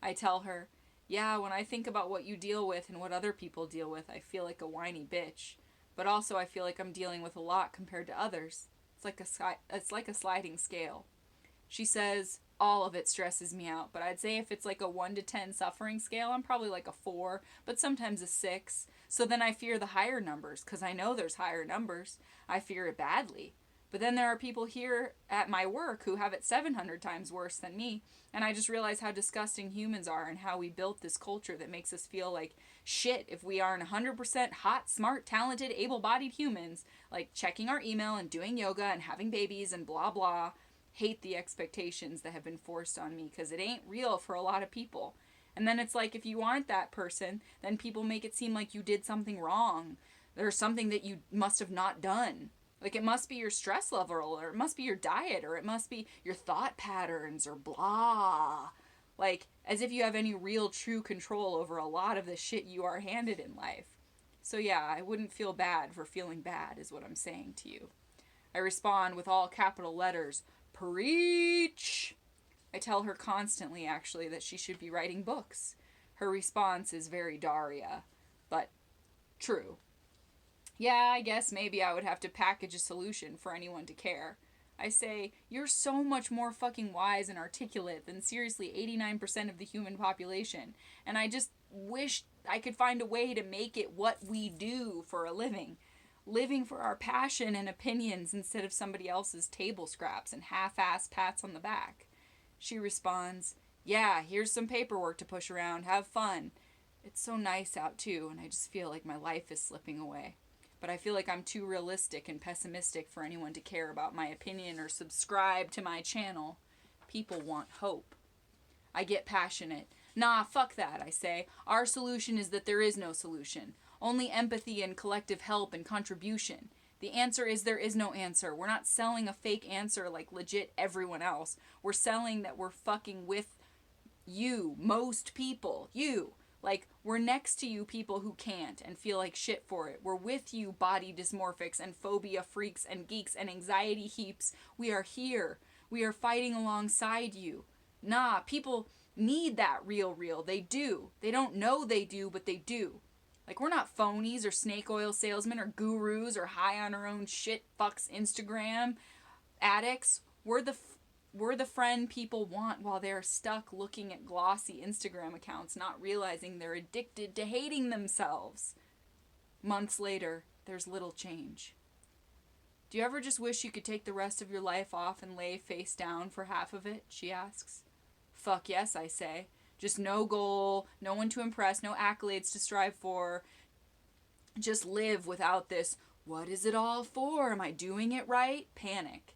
I tell her, yeah, when I think about what you deal with and what other people deal with, I feel like a whiny bitch. But also I feel like I'm dealing with a lot compared to others. It's like a sliding scale. She says, all of it stresses me out, but I'd say if it's like a 1 to 10 suffering scale, I'm probably like a 4, but sometimes a 6. So then I fear the higher numbers, because I know there's higher numbers. I fear it badly. But then there are people here at my work who have it 700 times worse than me, and I just realize how disgusting humans are and how we built this culture that makes us feel like shit if we aren't 100% hot, smart, talented, able-bodied humans, like checking our email and doing yoga and having babies and blah blah. Hate the expectations that have been forced on me because it ain't real for a lot of people. And then it's like, if you aren't that person, then people make it seem like you did something wrong. There's something that you must have not done. Like, it must be your stress level, or it must be your diet, or it must be your thought patterns, or blah. Like, as if you have any real true control over a lot of the shit you are handed in life. So yeah, I wouldn't feel bad for feeling bad, is what I'm saying to you. I respond with all capital letters, preach! I tell her constantly, actually, that she should be writing books. Her response is very Daria, but true. Yeah, I guess maybe I would have to package a solution for anyone to care. I say, you're so much more fucking wise and articulate than seriously 89% of the human population, and I just wish I could find a way to make it what we do for a living. Living for our passion and opinions instead of somebody else's table scraps and half-ass pats on the back. She responds, yeah, here's some paperwork to push around, have fun. It's so nice out too, and I just feel like my life is slipping away. But I feel like I'm too realistic and pessimistic for anyone to care about my opinion or subscribe to my channel. People want hope. I get passionate. Nah, fuck that, I say. Our solution is that there is no solution. Only empathy and collective help and contribution. The answer is there is no answer. We're not selling a fake answer like legit everyone else. We're selling that we're fucking with you, most people, you. Like, we're next to you people who can't and feel like shit for it. We're with you body dysmorphics and phobia freaks and geeks and anxiety heaps. We are here. We are fighting alongside you. Nah, people need that real. They do. They don't know they do, but they do. Like, we're not phonies or snake oil salesmen or gurus or high on our own shit fucks Instagram addicts. We're the friend people want while they're stuck looking at glossy Instagram accounts, not realizing they're addicted to hating themselves. Months later, there's little change. Do you ever just wish you could take the rest of your life off and lay face down for half of it? She asks. Fuck yes, I say. Just no goal, no one to impress, no accolades to strive for. Just live without this, what is it all for? Am I doing it right? Panic.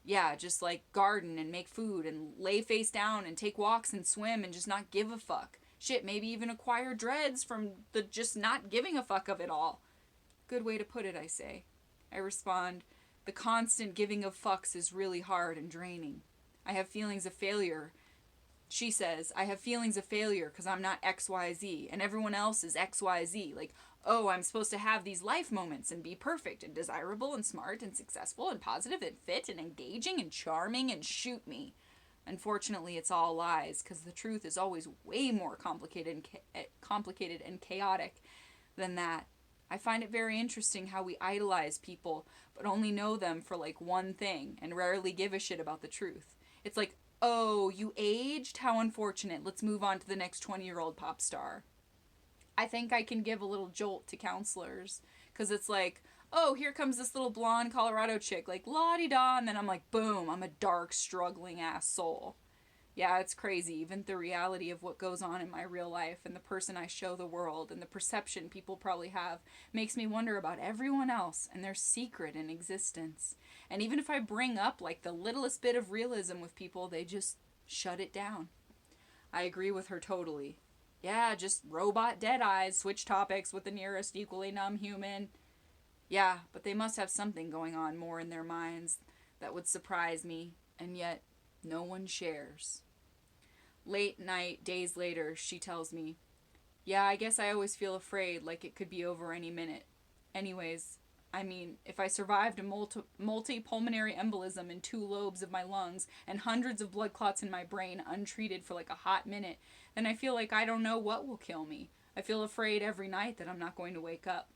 Yeah, just like garden and make food and lay face down and take walks and swim and just not give a fuck. Shit, maybe even acquire dreads from the just not giving a fuck of it all. Good way to put it, I say. I respond, the constant giving of fucks is really hard and draining. I have feelings of failure. She says, I have feelings of failure because I'm not XYZ and everyone else is XYZ. Like, oh, I'm supposed to have these life moments and be perfect and desirable and smart and successful and positive and fit and engaging and charming and shoot me. Unfortunately, it's all lies because the truth is always way more complicated and chaotic than that. I find it very interesting how we idolize people but only know them for like one thing and rarely give a shit about the truth. It's like, oh, you aged? How unfortunate. Let's move on to the next 20-year-old pop star. I think I can give a little jolt to counselors because it's like, oh, here comes this little blonde Colorado chick, like la-di-da, and then I'm like, boom, I'm a dark, struggling ass soul. Yeah, it's crazy. Even the reality of what goes on in my real life and the person I show the world and the perception people probably have makes me wonder about everyone else and their secret in existence. And even if I bring up like the littlest bit of realism with people, they just shut it down. I agree with her totally. Yeah, just robot dead eyes, switch topics with the nearest equally numb human. Yeah, but they must have something going on more in their minds that would surprise me, and yet no one shares. Late night, days later, she tells me, yeah, I guess I always feel afraid, like it could be over any minute. Anyways, I mean, if I survived a multi-pulmonary embolism in 2 lobes of my lungs and hundreds of blood clots in my brain untreated for like a hot minute, then I feel like I don't know what will kill me. I feel afraid every night that I'm not going to wake up.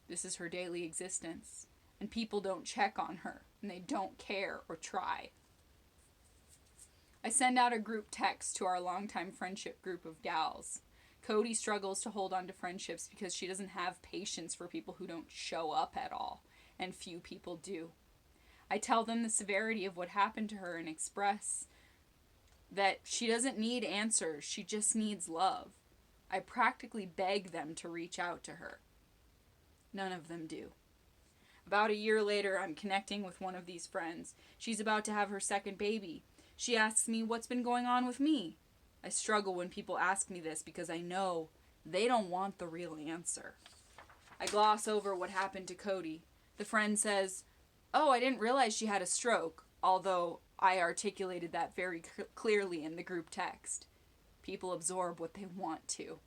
This is her daily existence. And people don't check on her, and they don't care or try. I send out a group text to our longtime friendship group of gals. Cody struggles to hold on to friendships because she doesn't have patience for people who don't show up at all, and few people do. I tell them the severity of what happened to her and express that she doesn't need answers, she just needs love. I practically beg them to reach out to her. None of them do. About a year later, I'm connecting with one of these friends. She's about to have her second baby. She asks me what's been going on with me. I struggle when people ask me this because I know they don't want the real answer. I gloss over what happened to Cody. The friend says, oh, I didn't realize she had a stroke, although I articulated that very clearly in the group text. People absorb what they want to.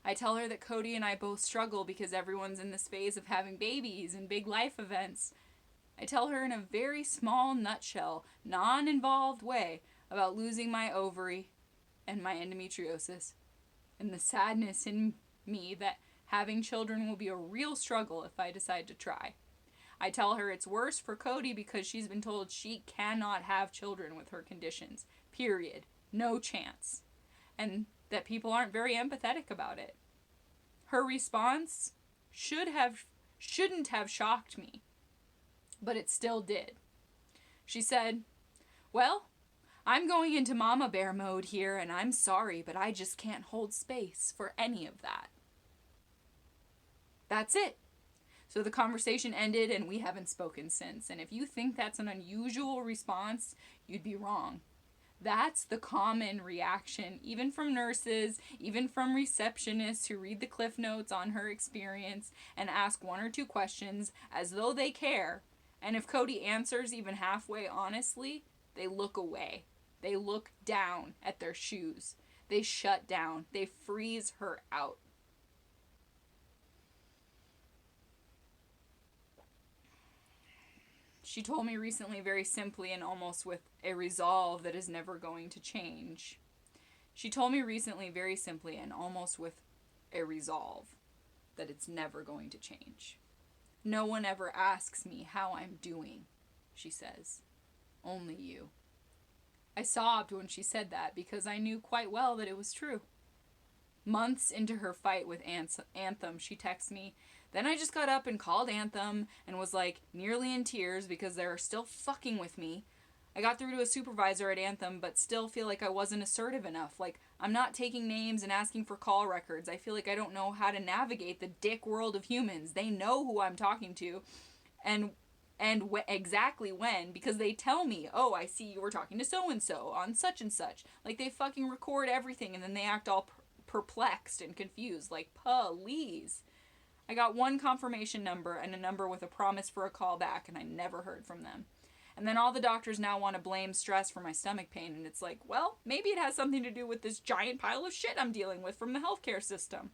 I tell her that Cody and I both struggle because everyone's in this phase of having babies and big life events. I tell her in a very small nutshell, non-involved way about losing my ovary and my endometriosis and the sadness in me that having children will be a real struggle if I decide to try. I tell her it's worse for Cody because she's been told she cannot have children with her conditions. Period. No chance. And that people aren't very empathetic about it. Her response shouldn't have shocked me, but it still did. She said, well, I'm going into mama bear mode here and I'm sorry, but I just can't hold space for any of that. That's it. So the conversation ended and we haven't spoken since. And if you think that's an unusual response, you'd be wrong. That's the common reaction, even from nurses, even from receptionists who read the cliff notes on her experience and ask 1 or 2 questions as though they care. And if Cody answers even halfway honestly, they look away. They look down at their shoes. They shut down. They freeze her out. She told me recently very simply and almost with a resolve that is never going to change. She told me recently, very simply and almost with a resolve, that it's never going to change. No one ever asks me how I'm doing, she says. Only you. I sobbed when she said that because I knew quite well that it was true. Months into her fight with Anthem, she texts me, then I just got up and called Anthem and was like nearly in tears because they're still fucking with me. I got through to a supervisor at Anthem, but still feel like I wasn't assertive enough. Like, I'm not taking names and asking for call records. I feel like I don't know how to navigate the dick world of humans. They know who I'm talking to and exactly when, because they tell me, oh, I see you were talking to so-and-so on such and such. Like, they fucking record everything and then they act all perplexed and confused. Like, please. I got one confirmation number and a number with a promise for a call back, and I never heard from them. And then all the doctors now want to blame stress for my stomach pain, and it's like, well, maybe it has something to do with this giant pile of shit I'm dealing with from the healthcare system.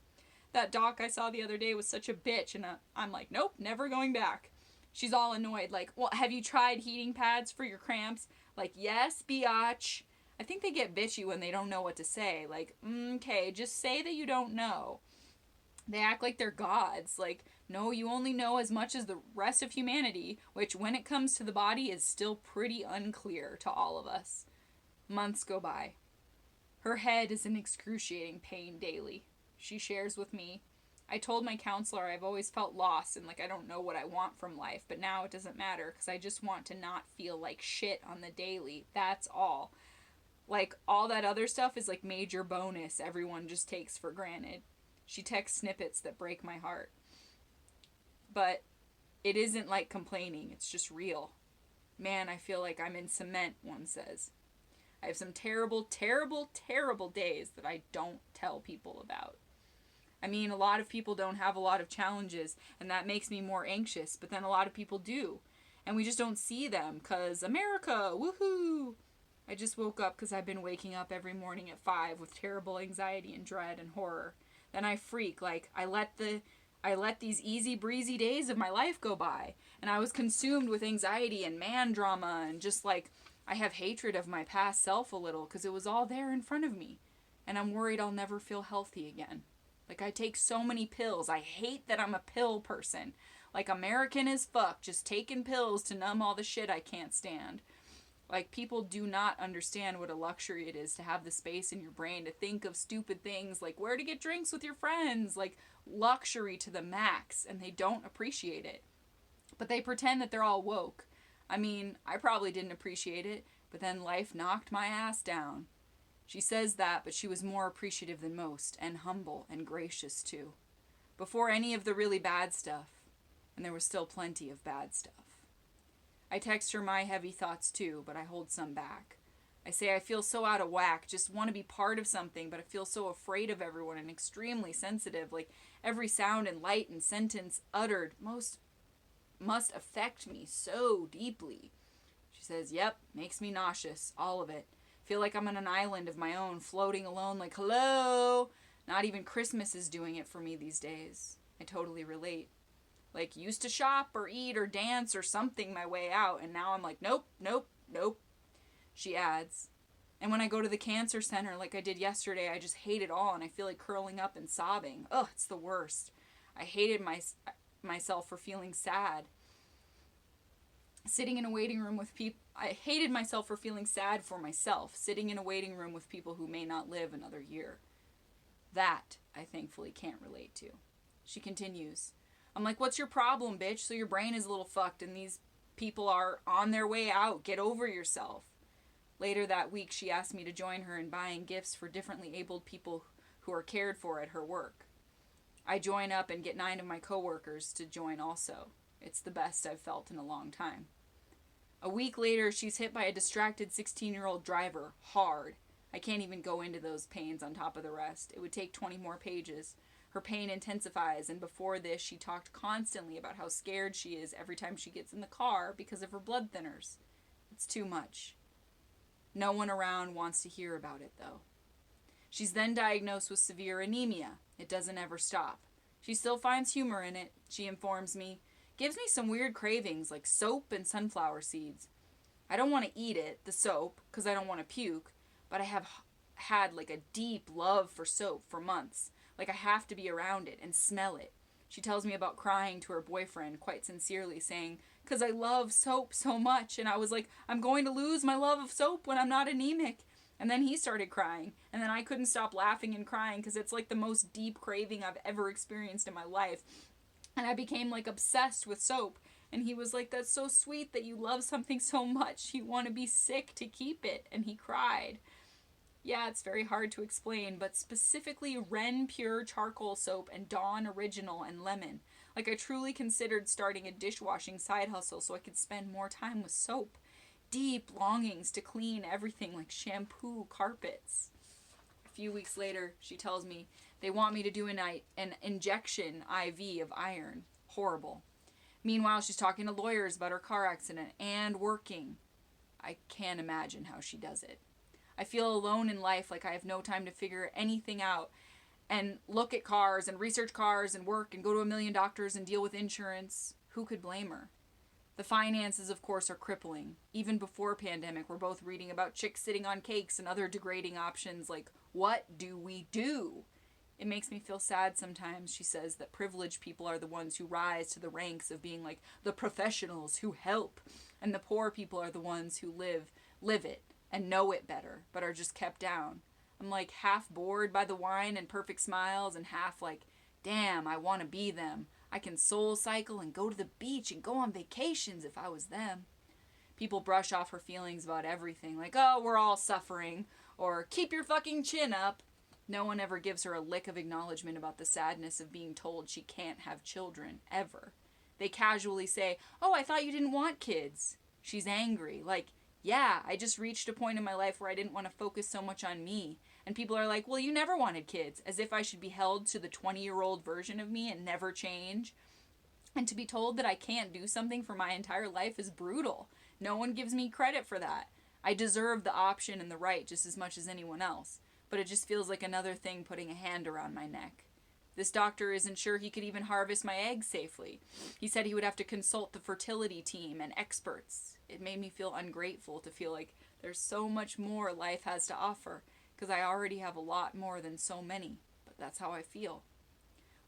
That doc I saw the other day was such a bitch, and I'm like, nope, never going back. She's all annoyed, like, well, have you tried heating pads for your cramps? Like, yes, biatch. I think they get bitchy when they don't know what to say. Like, okay, just say that you don't know. They act like they're gods. Like, no, you only know as much as the rest of humanity, which when it comes to the body is still pretty unclear to all of us. Months go by. Her head is in excruciating pain daily. She shares with me, I told my counselor I've always felt lost and like I don't know what I want from life, but now it doesn't matter because I just want to not feel like shit on the daily. That's all. Like, all that other stuff is like major bonus everyone just takes for granted. She texts snippets that break my heart. But it isn't like complaining, it's just real. Man, I feel like I'm in cement, one says. I have some terrible, terrible, terrible days that I don't tell people about. I mean, a lot of people don't have a lot of challenges, and that makes me more anxious, but then a lot of people do. And we just don't see them, because America, woohoo! I just woke up because I've been waking up every morning at 5 with terrible anxiety and dread and horror. Then I freak, like, I let these easy breezy days of my life go by, and I was consumed with anxiety and man drama, and just like, I have hatred of my past self a little, because it was all there in front of me, and I'm worried I'll never feel healthy again. Like, I take so many pills. I hate that I'm a pill person. Like, American as fuck, just taking pills to numb all the shit I can't stand. Like, people do not understand what a luxury it is to have the space in your brain to think of stupid things like where to get drinks with your friends. Like, luxury to the max, and they don't appreciate it. But they pretend that they're all woke. I mean, I probably didn't appreciate it, but then life knocked my ass down. She says that, but she was more appreciative than most, and humble and gracious too. Before any of the really bad stuff, and there was still plenty of bad stuff. I text her my heavy thoughts too, but I hold some back. I say I feel so out of whack, just want to be part of something, but I feel so afraid of everyone and extremely sensitive, like every sound and light and sentence uttered must affect me so deeply. She says, yep, makes me nauseous, all of it. Feel like I'm on an island of my own, floating alone like, hello! Not even Christmas is doing it for me these days. I totally relate. Like, used to shop or eat or dance or something my way out, and now I'm like, nope, nope, nope. She adds, and when I go to the cancer center like I did yesterday, I just hate it all, and I feel like curling up and sobbing. Ugh, it's the worst. I hated myself for feeling sad. Sitting in a waiting room with people, I hated myself for feeling sad for myself, sitting in a waiting room with people who may not live another year. That, I thankfully can't relate to. She continues, I'm like, what's your problem, bitch? So your brain is a little fucked and these people are on their way out. Get over yourself. Later that week, she asked me to join her in buying gifts for differently abled people who are cared for at her work. I join up and get 9 of my coworkers to join also. It's the best I've felt in a long time. A week later, she's hit by a distracted 16-year-old driver, hard. I can't even go into those pains on top of the rest. It would take 20 more pages. Her pain intensifies, and before this, she talked constantly about how scared she is every time she gets in the car because of her blood thinners. It's too much. No one around wants to hear about it, though. She's then diagnosed with severe anemia. It doesn't ever stop. She still finds humor in it, she informs me. Gives me some weird cravings like soap and sunflower seeds. I don't want to eat it, the soap, because I don't want to puke, but I have had like a deep love for soap for months. Like I have to be around it and smell it. She tells me about crying to her boyfriend quite sincerely, saying, "'Cause I love soap so much." And I was like, I'm going to lose my love of soap when I'm not anemic. And then he started crying. And then I couldn't stop laughing and crying because it's like the most deep craving I've ever experienced in my life. And I became like obsessed with soap. And he was like, "That's so sweet that you love something so much. You want to be sick to keep it." And he cried. Yeah, it's very hard to explain, but specifically Ren Pure Charcoal Soap and Dawn Original and Lemon. Like, I truly considered starting a dishwashing side hustle so I could spend more time with soap. Deep longings to clean everything like shampoo, carpets. A few weeks later, she tells me they want me to do an injection IV of iron. Horrible. Meanwhile, she's talking to lawyers about her car accident and working. I can't imagine how she does it. I feel alone in life, like I have no time to figure anything out and look at cars and research cars and work and go to a million doctors and deal with insurance. Who could blame her? The finances, of course, are crippling. Even before pandemic, we're both reading about chicks sitting on cakes and other degrading options. Like, what do we do? It makes me feel sad sometimes, she says, that privileged people are the ones who rise to the ranks of being like the professionals who help. And the poor people are the ones who live it and know it better, but are just kept down. I'm like half bored by the wine and perfect smiles and half like, damn, I want to be them. I can soul cycle and go to the beach and go on vacations if I was them. People brush off her feelings about everything, like, oh, we're all suffering, or keep your fucking chin up. No one ever gives her a lick of acknowledgement about the sadness of being told she can't have children, ever. They casually say, oh, I thought you didn't want kids. She's angry, like, yeah, I just reached a point in my life where I didn't want to focus so much on me. And people are like, well, you never wanted kids, as if I should be held to the 20-year-old version of me and never change. And to be told that I can't do something for my entire life is brutal. No one gives me credit for that. I deserve the option and the right just as much as anyone else. But it just feels like another thing putting a hand around my neck. This doctor isn't sure he could even harvest my eggs safely. He said he would have to consult the fertility team and experts. It made me feel ungrateful to feel like there's so much more life has to offer, because I already have a lot more than so many, but that's how I feel.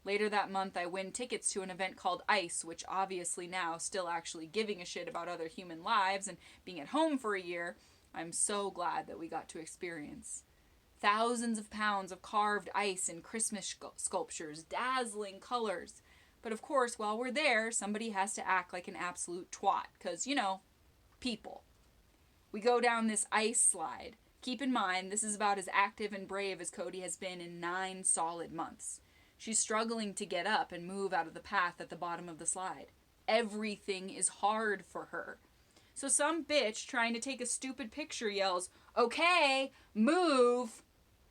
Later that month, I win tickets to an event called ICE, which obviously now, still actually giving a shit about other human lives and being at home for a year, I'm so glad that we got to experience. Thousands of pounds of carved ice and Christmas sculptures, dazzling colors. But of course, while we're there, somebody has to act like an absolute twat, because, you know, people. We go down this ice slide. Keep in mind, this is about as active and brave as Cody has been in 9 solid months. She's struggling to get up and move out of the path at the bottom of the slide. Everything is hard for her. So some bitch trying to take a stupid picture yells, "Okay, move!"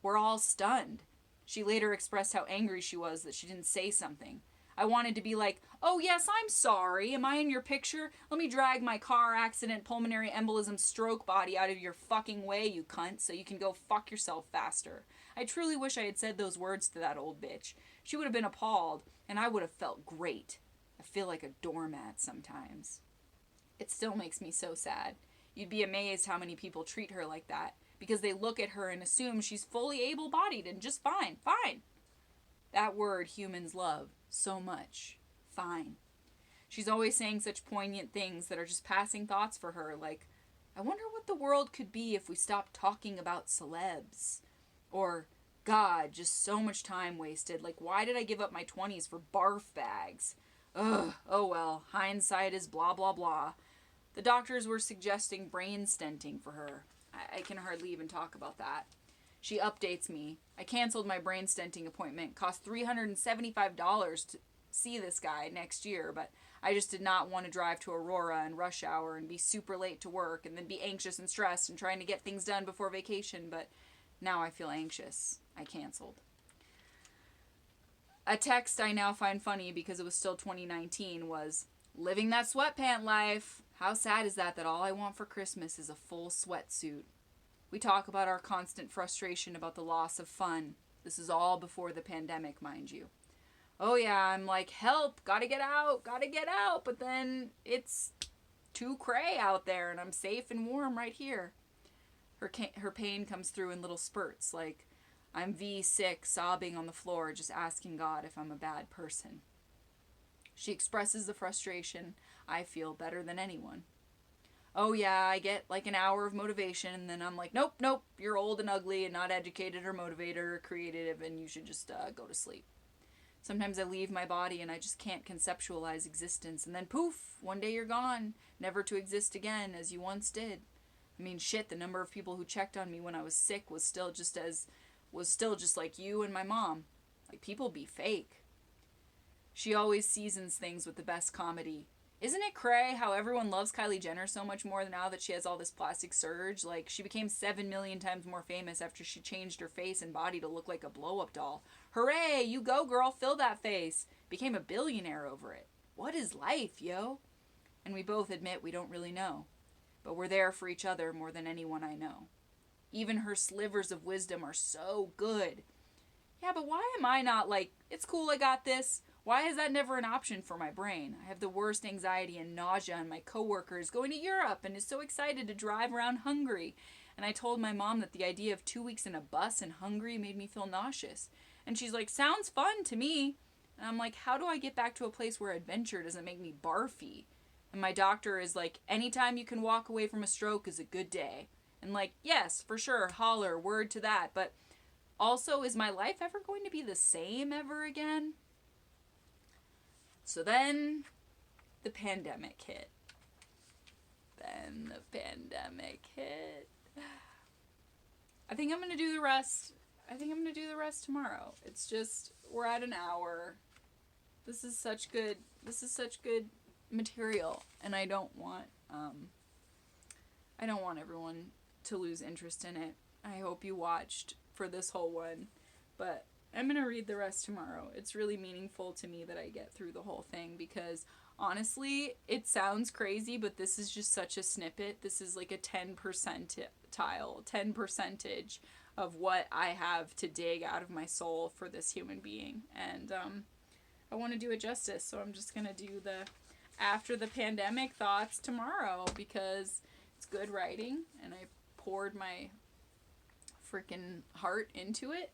We're all stunned. She later expressed how angry she was that she didn't say something. I wanted to be like, oh yes, I'm sorry. Am I in your picture? Let me drag my car accident, pulmonary embolism, stroke body out of your fucking way, you cunt, so you can go fuck yourself faster. I truly wish I had said those words to that old bitch. She would have been appalled, and I would have felt great. I feel like a doormat sometimes. It still makes me so sad. You'd be amazed how many people treat her like that, because they look at her and assume she's fully able-bodied and just fine. Fine. That word humans love so much. Fine. She's always saying such poignant things that are just passing thoughts for her, like, I wonder what the world could be if we stopped talking about celebs. Or, God, just so much time wasted. Like, why did I give up my 20s for barf bags? Ugh, oh well, hindsight is blah blah blah. The doctors were suggesting brain stenting for her. I can hardly even talk about that. She updates me. I canceled my brain stenting appointment. Cost $375 to see this guy next year, but I just did not want to drive to Aurora in rush hour and be super late to work and then be anxious and stressed and trying to get things done before vacation, but now I feel anxious. I canceled. A text I now find funny because it was still 2019 was, living that sweatpant life. How sad is that all I want for Christmas is a full sweatsuit? We talk about our constant frustration about the loss of fun. This is all before the pandemic, mind you. Oh yeah, I'm like, help, gotta get out, but then it's too cray out there and I'm safe and warm right here. Her pain comes through in little spurts, like I'm V6 sobbing on the floor just asking God if I'm a bad person. She expresses the frustration I feel better than anyone. Oh yeah, I get like an hour of motivation and then I'm like, nope, you're old and ugly and not educated or motivated or creative and you should just go to sleep. Sometimes I leave my body and I just can't conceptualize existence and then poof, one day you're gone, never to exist again as you once did. I mean, shit, the number of people who checked on me when I was sick was still just like you and my mom. Like, people be fake. She always seasons things with the best comedy. Isn't it cray how everyone loves Kylie Jenner so much more now that she has all this plastic surge? Like, she became 7 million times more famous after she changed her face and body to look like a blow-up doll. Hooray, you go, girl, fill that face. Became a billionaire over it. What is life, yo? And we both admit we don't really know. But we're there for each other more than anyone I know. Even her slivers of wisdom are so good. Yeah, but why am I not like, it's cool, I got this? Why is that never an option for my brain? I have the worst anxiety and nausea, and my coworker is going to Europe and is so excited to drive around Hungary. And I told my mom that the idea of 2 weeks in a bus in Hungary made me feel nauseous. And she's like, sounds fun to me. And I'm like, how do I get back to a place where adventure doesn't make me barfy? And my doctor is like, anytime you can walk away from a stroke is a good day. And like, yes, for sure, holler, word to that. But also, is my life ever going to be the same ever again? So then the pandemic hit. I think I'm going to do the rest. Tomorrow. It's just, we're at an hour. This is such good material. And I don't want everyone to lose interest in it. I hope you watched for this whole one. But I'm going to read the rest tomorrow. It's really meaningful to me that I get through the whole thing because honestly, it sounds crazy, but this is just such a snippet. This is like a 10% of what I have to dig out of my soul for this human being. And I want to do it justice, so I'm just going to do the after the pandemic thoughts tomorrow because it's good writing and I poured my freaking heart into it.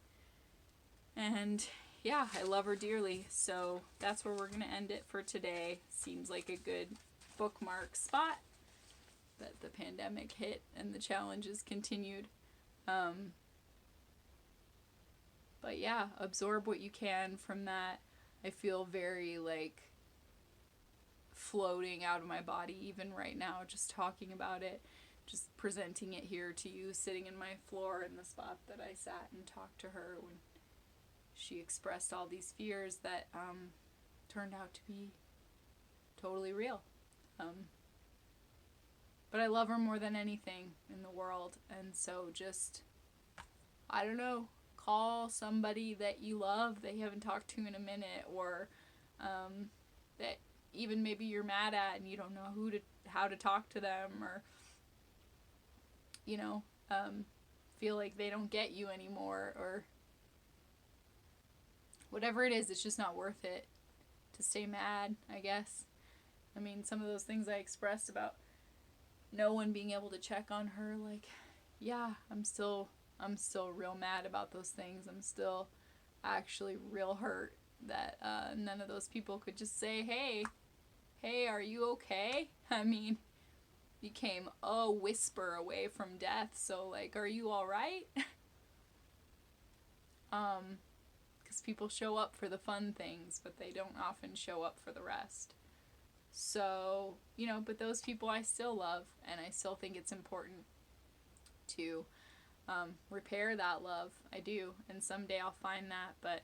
And yeah, I love her dearly. So that's where we're going to end it for today. Seems like a good bookmark spot that the pandemic hit and the challenges continued. But yeah, absorb what you can from that. I feel very like floating out of my body even right now, just talking about it, just presenting it here to you, sitting in my floor in the spot that I sat and talked to her when she expressed all these fears that turned out to be totally real. But I love her more than anything in the world. And so just, I don't know, call somebody that you love that you haven't talked to in a minute, or that even maybe you're mad at and you don't know how to talk to them, or, you know, feel like they don't get you anymore, or whatever it is. It's just not worth it to stay mad, I guess. I mean, some of those things I expressed about no one being able to check on her, like, yeah, I'm still real mad about those things. I'm still actually real hurt that none of those people could just say, hey, are you okay? I mean, you came a whisper away from death, so, like, are you all right? Because people show up for the fun things, but they don't often show up for the rest. So, you know, but those people I still love, and I still think it's important to repair that love. I do, and someday I'll find that, but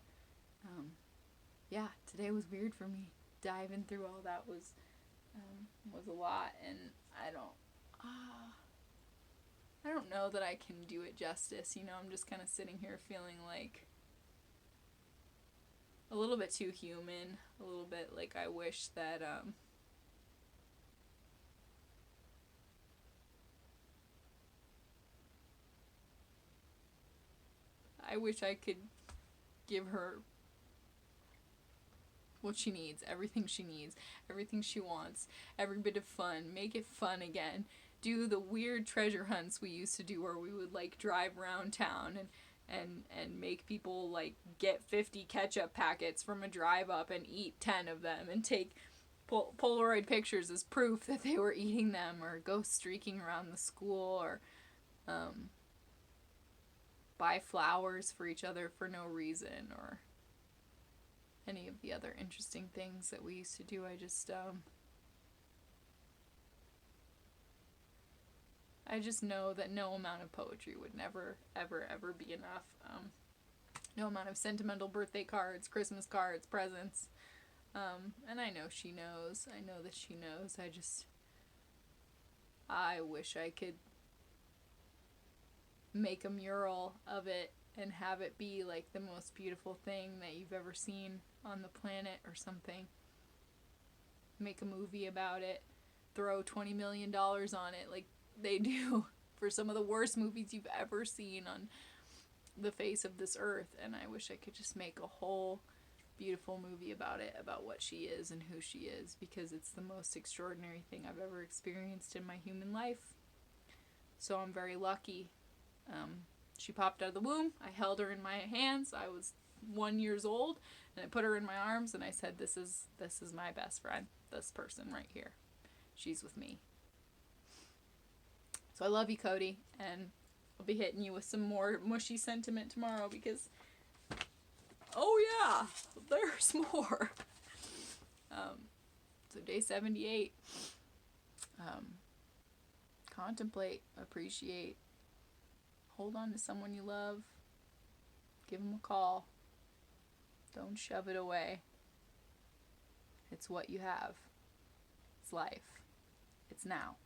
yeah, today was weird for me. Diving through all that was a lot, and I don't know that I can do it justice. You know, I'm just kind of sitting here feeling like a little bit too human, a little bit like I wish that I wish I could give her what she needs, everything she wants, every bit of fun, make it fun again, do the weird treasure hunts we used to do where we would like drive around town and make people like get 50 ketchup packets from a drive up and eat 10 of them and take Polaroid pictures as proof that they were eating them, or go streaking around the school, or buy flowers for each other for no reason, or any of the other interesting things that we used to do. I just know that no amount of poetry would never, ever, ever be enough. No amount of sentimental birthday cards, Christmas cards, presents. And I know she knows. I know that she knows. I wish I could make a mural of it and have it be like the most beautiful thing that you've ever seen on the planet or something. Make a movie about it. Throw $20 million on it like they do for some of the worst movies you've ever seen on the face of this earth. And I wish I could just make a whole beautiful movie about it, about what she is and who she is, because it's the most extraordinary thing I've ever experienced in my human life. So I'm very lucky. She popped out of the womb. I held her in my hands. I was 1 year old, and I put her in my arms, and I said, this is my best friend, this person right here. She's with me. So I love you, Cody, and I'll be hitting you with some more mushy sentiment tomorrow, because oh yeah, there's more. So day 78. Contemplate, appreciate, hold on to someone you love, give them a call. Don't shove it away. It's what you have. It's life. It's now.